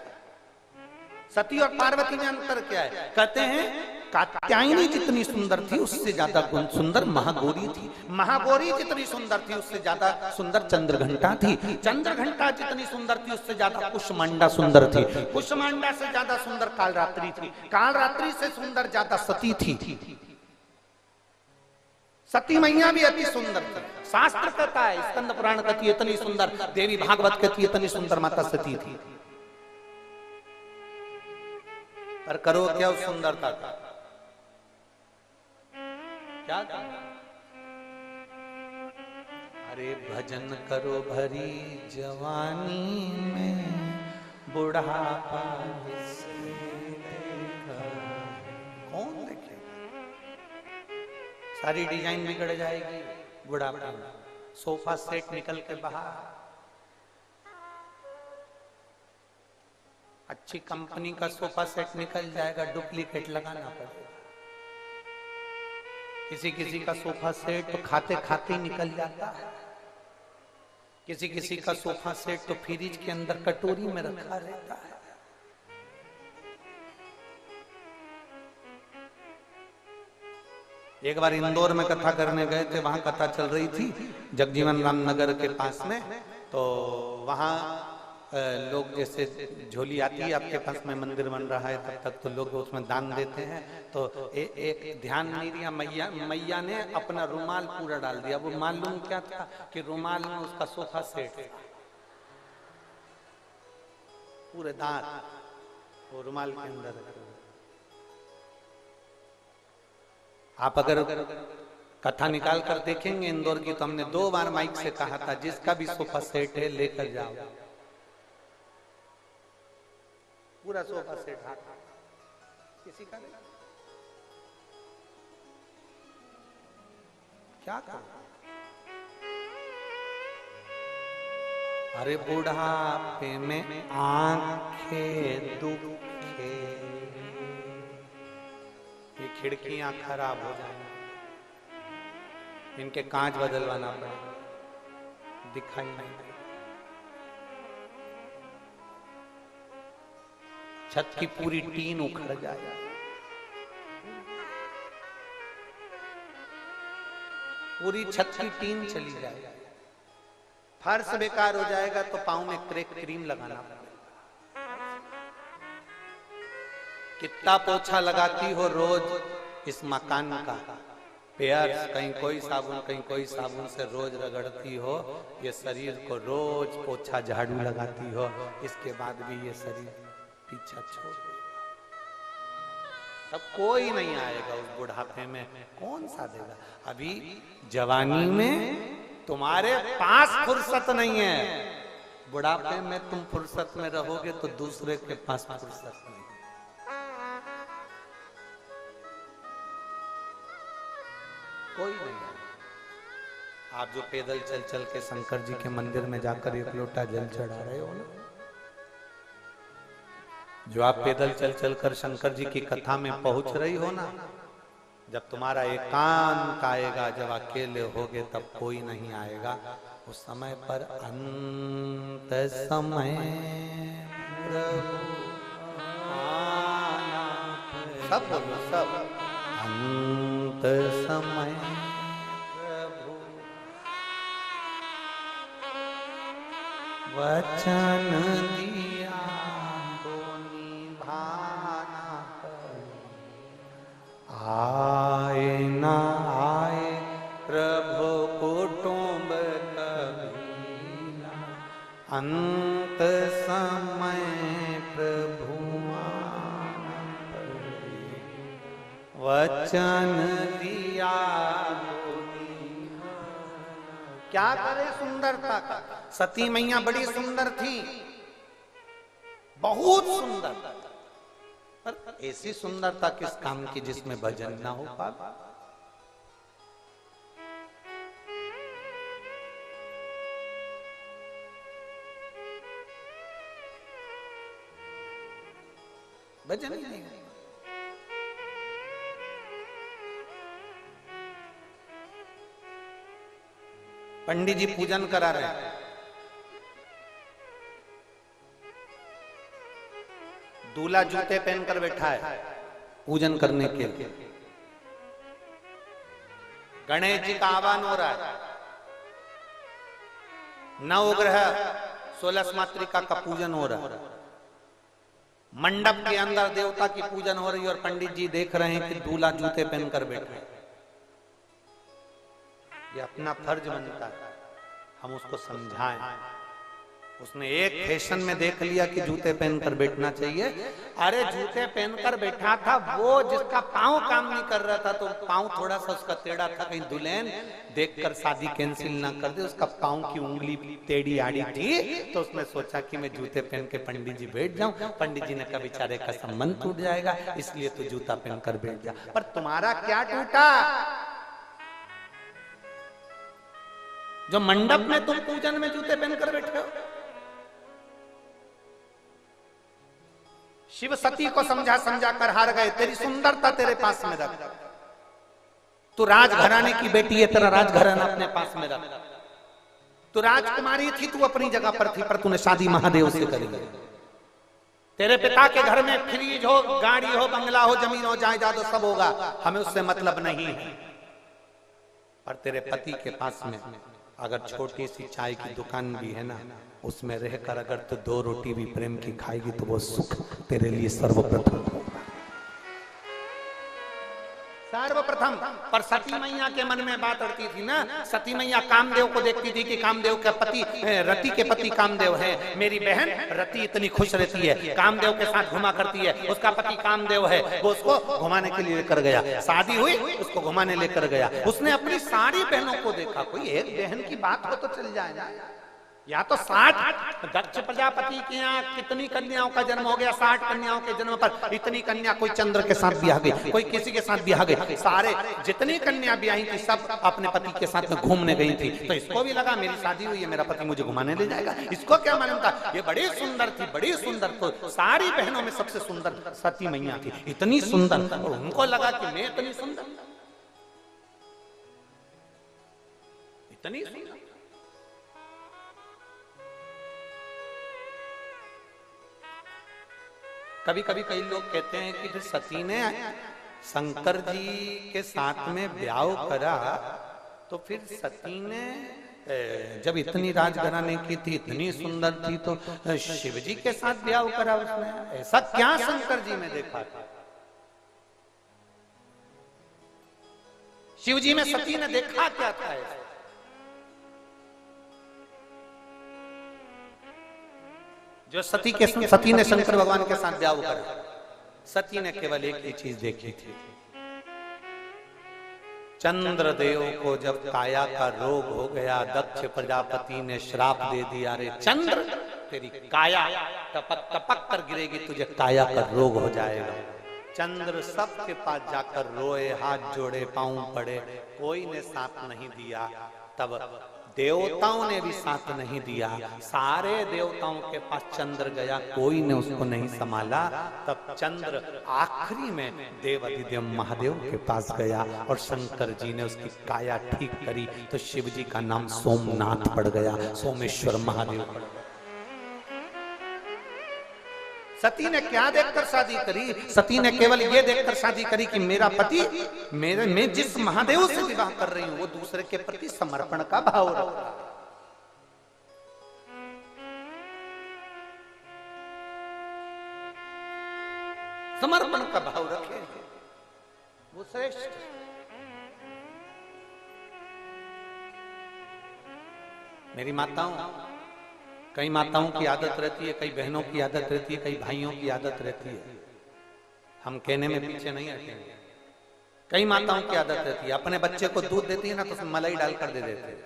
सती और पार्वती में अंतर क्या है? कहते हैं कात्यायनी जितनी सुंदर थी उससे ज्यादा सुंदर महागौरी थी, महागौरी जितनी सुंदर थी उससे ज्यादा सुंदर चंद्रघंटा थी, चंद्रघंटा जितनी सुंदर थी उससे ज्यादा कुष्मांडा सुंदर थी, कुष्मांडा से ज्यादा सुंदर कालरात्रि थी, कालरात्रि से सुंदर ज्यादा सती थी। सती मैया भी अति सुंदर थी। शास्त्र कहता है, स्कंद पुराण कहती है इतनी सुंदर, देवी भागवत कहती है इतनी सुंदर माता सती थी। और करो क्या उस सुंदरता का? क्या करना? अरे भजन करो भरी जवानी में, बुढ़ापा कौन देखेगा? सारी डिजाइन बिगड़ जाएगी बुढ़ापे में। सोफा सेट निकल के बाहर, अच्छी कंपनी का सोफा सेट निकल जाएगा, डुप्लीकेट लगाना पड़ेगा। किसी किसी का सोफा सेट तो खाते खाते ही निकल जाता है, किसी किसी का सोफा सेट तो फ्रिज के अंदर कटोरी में रखा रहता है। एक बार इंदौर में कथा करने गए थे, वहां कथा चल रही थी जगजीवन राम नगर के पास में। तो वहां लोग जैसे झोली आती है आपके पास में, मंदिर बन रहा है तब तक तो लोग उसमें दान देते हैं। तो एक ध्यान नहीं दिया, मैया ने अपना रुमाल पूरा डाल दिया। वो मालूम क्या था कि रुमाल में उसका सोफा सेट, पूरे दांत वो रुमाल के अंदर रखे। आप अगर कथा निकाल कर देखेंगे इंदौर की, तो हमने 2 बार माइक से कहा था जिसका भी सोफा सेट है लेकर जाओ, पूरा सोफा सेट हाथ किसी का नहीं। क्या करो? अरे बुढ़ापे में आंखें दुखे, ये खिड़कियां खराब हो जाएंगी, इनके कांच बदलवाना पड़ेगा, दिखाई नहीं देगा। छत की पूरी टीन उखड़ जाएगी, पूरी छत की टीन चली जाएगी, फर्श बेकार हो जाएगा, तो पांव में क्रीम लगाना पड़ेगा। कितना पोछा लगाती हो रोज इस मकान का, पेयर्स कहीं कोई साबुन कहीं कोई साबुन से रोज रगड़ती हो, ये शरीर को रोज पोछा झाड़ू लगाती हो, इसके बाद भी ये शरीर पीछा छोड़ देगा। तब कोई नहीं आएगा उस बुढ़ापे में, कौन सा देगा? अभी जवानी में तुम्हारे पास फुर्सत नहीं है, बुढ़ापे में तुम फुर्सत में रहोगे तो दूसरे के पास फुर्सत नहीं। कोई नहीं। आप जो पैदल चल चल के शंकर जी के मंदिर में जाकर 1 लोटा जल चढ़ा रहे हो ना, जो आप पैदल चल चल कर शंकर जी की कथा में पहुंच रही हो ना, जब तुम्हारा एकांत आएगा, जब अकेले होगे, तब कोई नहीं आएगा। उस समय पर अंत समय सब बोलो, सब अंत समय प्रभु वचन दिया आए ना आए प्रभु कुटुंब कबीरा, अंत समय प्रभु वचन दिया। क्या करे सुंदरता का? सती मैया बड़ी सुंदर थी, बहुत सुंदर, पर ऐसी सुंदरता किस काम की जिसमें भजन ना हो पाए? भजन ही नहीं। पंडित जी पूजन करा रहे हैं, दूल्हा जूते पहनकर बैठा है पूजन करने के लिए। गणेश जी का आह्वान हो रहा है, नवग्रह 16 मातृका का पूजन हो रहा है, मंडप के अंदर देवता की पूजन हो रही है, और पंडित जी देख रहे हैं कि दूल्हा जूते पहनकर बैठा है। ये अपना फर्ज बनता है हम उसको समझाएं, उसने एक फैशन में देख लिया कि जूते पहनकर बैठना चाहिए। अरे जूते पहनकर बैठा था वो, जिसका पांव काम नहीं कर रहा था, तो पांव थोड़ा सा उसका टेढ़ा था, कहीं दुल्हन देखकर शादी कैंसिल ना कर दे, उसका पांव की उंगली टेढ़ी आड़ी थी, तो उसने सोचा कि मैं जूते पहन के पंडित जी बैठ जाऊं। पंडित जी ने कहा बेचारे का संबंध टूट जाएगा, इसलिए तो जूता पहनकर बैठ जा। पर तुम्हारा क्या टूटा? जो मंडप में तुम पूजन में जूते पहनकर बैठे हो। शिव सती को समझा समझा कर हार गए। तेरी सुंदरता तेरे पास में रख, तू राजघराने की बेटी है, तेरा राजघराना अपने पास में रख। तू राजकुमारी थी, तू अपनी जगह पर थी, पर तूने शादी महादेव से करी। तेरे पिता के घर में फ्रिज हो, गाड़ी हो, बंगला हो, जमीन हो, जायदाद हो, सब होगा, हमें उससे मतलब नहीं है। पर तेरे पति के पास में अगर छोटी सी चाय की दुकान भी है ना, उसमें रहकर अगर तो 2 रोटी भी प्रेम की खाएगी तो वो सुख तेरे लिए सर्वप्रथम होगा, सर्वप्रथम। पर सती मैया के मन में बात अड़ती थी ना। सती मैया कामदेव को देखती थी कि कामदेव का पति, रति के पति कामदेव है। मेरी बहन रति इतनी खुश रहती है, कामदेव के साथ घुमा करती है, उसका पति कामदेव है, वो उसको घुमाने के लिए लेकर गया। शादी हुई, उसको घुमाने लेकर गया। उसने अपनी सारी बहनों को देखा, कोई एक बहन की बात हो तो चल जाए ना। या तो 60 दक्ष प्रजापति के यहाँ कितनी कन्याओं का जन्म हो गया, 60 कन्याओं के जन्म पर इतनी कन्या, कोई चंद्र के साथ ब्याह गई, कोई किसी के साथ ब्याह गई, सारे जितनी कन्या ब्याही थी सब अपने पति के साथ में घूमने गई थी। तो इसको भी लगा मेरी शादी हुई है, मेरा पति मुझे घुमाने ले जाएगा। इसको क्या मालूम था ये बड़ी सुंदर थी, बड़ी सुंदर। तो सारी बहनों में सबसे सुंदर सती मैया थी, इतनी सुंदर, और उनको लगा कि मैं इतनी सुंदर, इतनी सुंदर। कभी कभी कई लोग कहते हैं कि फिर सती ने शंकर जी के साथ में ब्याह करा, तो फिर सती ने जब इतनी राजघराने की थी, इतनी सुंदर थी, तो शिव जी के साथ ब्याह करा उसने। ऐसा क्या शंकर जी में देखा था? शिव जी में सती ने देखा क्या था ऐसा? जो सती ने शंकर भगवान के साथ ब्याह करा, सती ने केवल एक ही चीज देखी थी। चंद्रदेव को जब काया का रोग हो गया, दक्ष प्रजापति ने श्राप दे दिया, रे चंद्र तेरी काया टपक टपक कर गिरेगी, तुझे काया का रोग हो जाएगा। चंद्र सबके पास जाकर रोए, हाथ जोड़े, पांव पड़े, कोई ने साथ नहीं दिया। तब देवताओं ने भी साथ नहीं दिया, सारे देवताओं के पास चंद्र गया, कोई ने उसको नहीं संभाला। तब चंद्र आखिरी में देवाधिदेव महादेव के पास गया और शंकर जी ने उसकी काया ठीक करी, तो शिव जी का नाम सोमनाथ पड़ गया, सोमेश्वर महादेव पड़ गया। सती ने क्या देखकर शादी करी? सती ने केवल ये देखकर शादी करी कि मेरा पति, मैं जिस महादेव से विवाह कर रही हूं वो दूसरे के प्रति समर्पण का भाव रखता है। समर्पण का भाव रखे, वो श्रेष्ठ। मेरी माताओं, कई माताओं की आदत रहती है, कई बहनों की आदत रहती है, कई भाइयों की आदत रहती है, हम कहने में पीछे नहीं हटेंगे। कई माताओं की आदत रहती है, अपने बच्चे को दूध देती है ना तो उसमें मलाई डालकर दे देते हैं।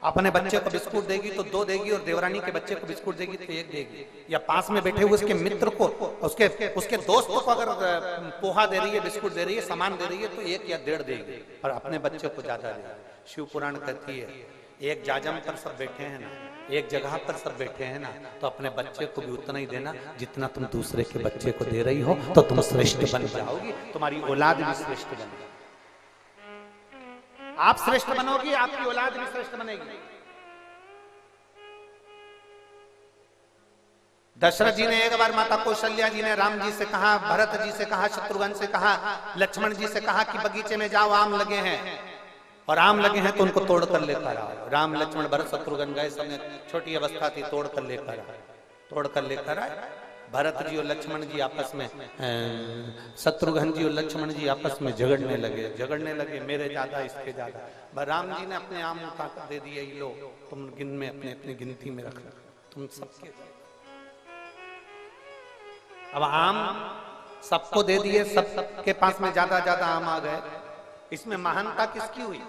अपने बच्चे को बिस्कुट देगी तो 2 देगी, और देवरानी के बच्चे को बिस्कुट देगी तो 1 देगी। या पास में बैठे हुए उसके मित्र को, उसके दोस्त को अगर पोहा दे रही है, बिस्कुट दे रही है, सामान दे रही है तो 1 या 1.5 देगी, पर अपने बच्चे को ज्यादा देगी। शिव पुराण कहती है एक जाजम पर सब बैठे हैं ना, एक जगह पर सब बैठे हैं ना, तो अपने बच्चे को भी उतना ही देना जितना तुम दूसरे के बच्चे को दे रही हो, तो तुम श्रेष्ठ बन जाओगी, तुम्हारी औलाद भी श्रेष्ठ बनेगी। आप श्रेष्ठ बनोगी, आपकी औलाद भी श्रेष्ठ बनेगी। दशरथ जी ने एक बार माता कौशल्या जी ने राम जी से कहा, भरत जी से कहा, शत्रुघ्न से कहा, लक्ष्मण जी से कहा कि बगीचे में जाओ, आम लगे हैं, और आम लगे हैं तो उनको तोड़कर लेकर आओ। राम लक्ष्मण भरत शत्रुघ्न गए, समय छोटी अवस्था थी, तोड़कर लेकर आए। भरत जी और लक्ष्मण जी आपस में, शत्रुघ्न जी और लक्ष्मण जी आपस में झगड़ने लगे, मेरे ज्यादा इसके ज्यादा। राम जी ने अपने आम उठाकर दे दिए, लो तुम गिन में अपनी गिनती में रख। तुम सबके। अब आम सबको दे दिए, सबके पास में ज्यादा ज्यादा आम आ गए, इसमें महानता किसकी हुई?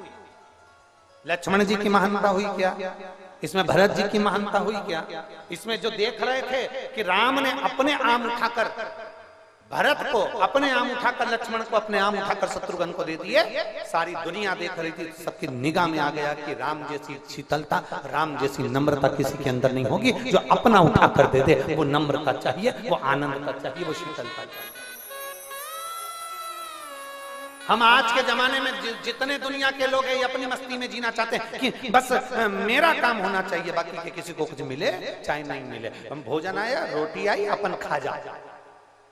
लक्ष्मण जी की महानता हुई क्या? इसमें भरत जी की महानता हुई क्या? इसमें जो देख रहे थे कि राम ने अपने आम उठाकर भरत को, अपने आम उठाकर लक्ष्मण को, अपने आम उठाकर शत्रुघ्न को दे दिए, सारी दुनिया देख रही थी, सबकी निगाह में आ गया कि राम जैसी शीतलता, राम जैसी नम्रता किसी के अंदर नहीं होगी। जो अपना उठाकर दे दे, वो नम्रता चाहिए, वो आनंद का चाहिए, वो शीतलता चाहिए। हम आज के जमाने में जितने दुनिया के लोग हैं, ये अपनी मस्ती में जीना चाहते हैं कि बस मेरा काम होना चाहिए, बाकी के किसी को कुछ मिले चाहे नहीं मिले। हम भोजन आया, रोटी आई, अपन खा जा,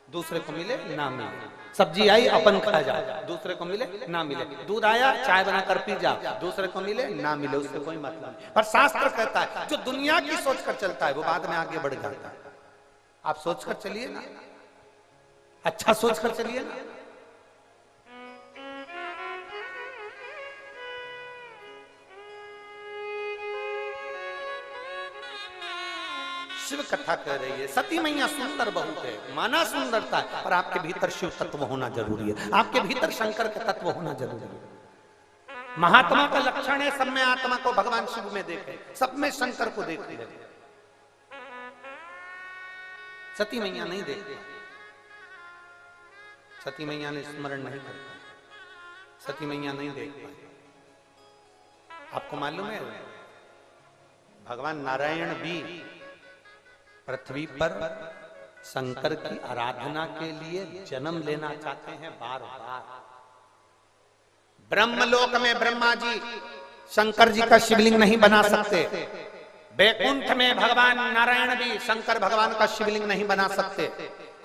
दूसरे को मिले ना मिले, सब्जी आई अपन खा जा, दूसरे को मिले ना मिले, दूध आया चाय बनाकर पी जा, दूसरे को मिले ना मिले, उससे कोई मतलब नहीं। पर शास्त्र कहता है जो दुनिया की सोच कर चलता है वो बाद में आगे बढ़ जाता है। आप सोच कर चलिए ना, अच्छा सोच कर चलिए ना। शिव कथा कह रही है, सती मैया सुंदर बहुत है, माना सुंदरता है, पर आपके भीतर शिव तत्व होना जरूरी है, आपके भीतर शंकर का तत्व होना जरूरी है। महात्मा का लक्षण है सब में आत्मा को भगवान शिव में देखे, सब में शंकर को देखे। सती मैया नहीं देखती, सती मैया ने स्मरण नहीं करती, सती मैया नहीं देख पाई। आपको मालूम है भगवान नारायण भी पृथ्वी पर शंकर की आराधना के लिए जन्म लेना चाहते हैं बार बार। ब्रह्मलोक में ब्रह्मा जी शंकर जी का शिवलिंग नहीं बना सकते, वैकुंठ में भगवान नारायण भी शंकर भगवान का शिवलिंग नहीं बना सकते।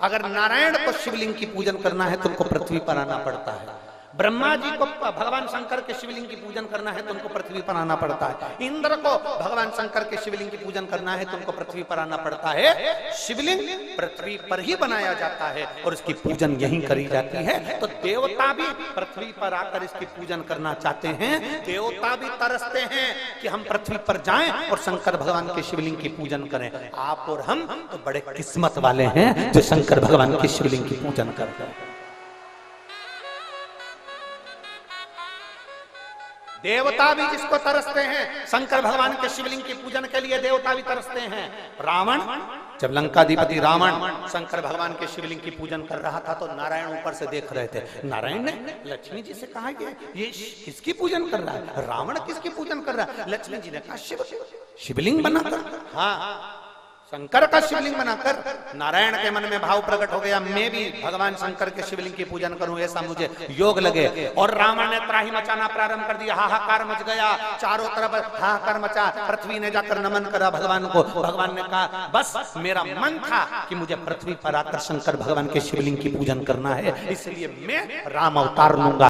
अगर नारायण को शिवलिंग की पूजन करना है तो उनको पृथ्वी पर आना पड़ता है, ब्रह्मा जी को भगवान शंकर के शिवलिंग की पूजन करना है तो उनको पृथ्वी पर आना पड़ता है, इंद्र को भगवान शंकर के शिवलिंग की पूजन करना है तो उनको पृथ्वी पर आना पड़ता है। शिवलिंग पृथ्वी पर ही बनाया जाता है और इसकी पूजन यहीं करी जाती है। तो देवता भी पृथ्वी पर आकर इसकी पूजन करना चाहते हैं, देवता भी तरसते हैं कि हम पृथ्वी पर जाएं और शंकर भगवान के शिवलिंग की पूजन करें। आप और हम तो बड़े किस्मत वाले हैं जो शंकर भगवान के शिवलिंग की पूजन करते हैं। देवता भी जिसको तरसते हैं, शंकर भगवान के शिवलिंग की पूजन के लिए देवता भी तरसते हैं। रावण, जब लंकाधिपति रावण शंकर भगवान के शिवलिंग की पूजन कर रहा था तो नारायण ऊपर से देख रहे थे। नारायण ने लक्ष्मी जी से कहा ये किसकी पूजन कर रहा है? रावण किसकी पूजन कर रहा है? लक्ष्मी जी ने कहा शिवलिंग बनाकर, हाँ शंकर का शिवलिंग बनाकर। नारायण के मन में भाव प्रकट हो गया, मैं भी भगवान शंकर के शिवलिंग की पूजन करूं, ऐसा मुझे योग लगे। और रावण ने त्राही मचाना प्रारंभ कर दिया, हाहाकार मच गया, चारों तरफ हाहाकार मचा। पृथ्वी ने जाकर नमन करा भगवान को। भगवान ने कहा बस मेरा मन था कि मुझे पृथ्वी पर आकर शंकर भगवान के शिवलिंग की पूजन करना है, इसलिए मैं राम अवतार लूंगा।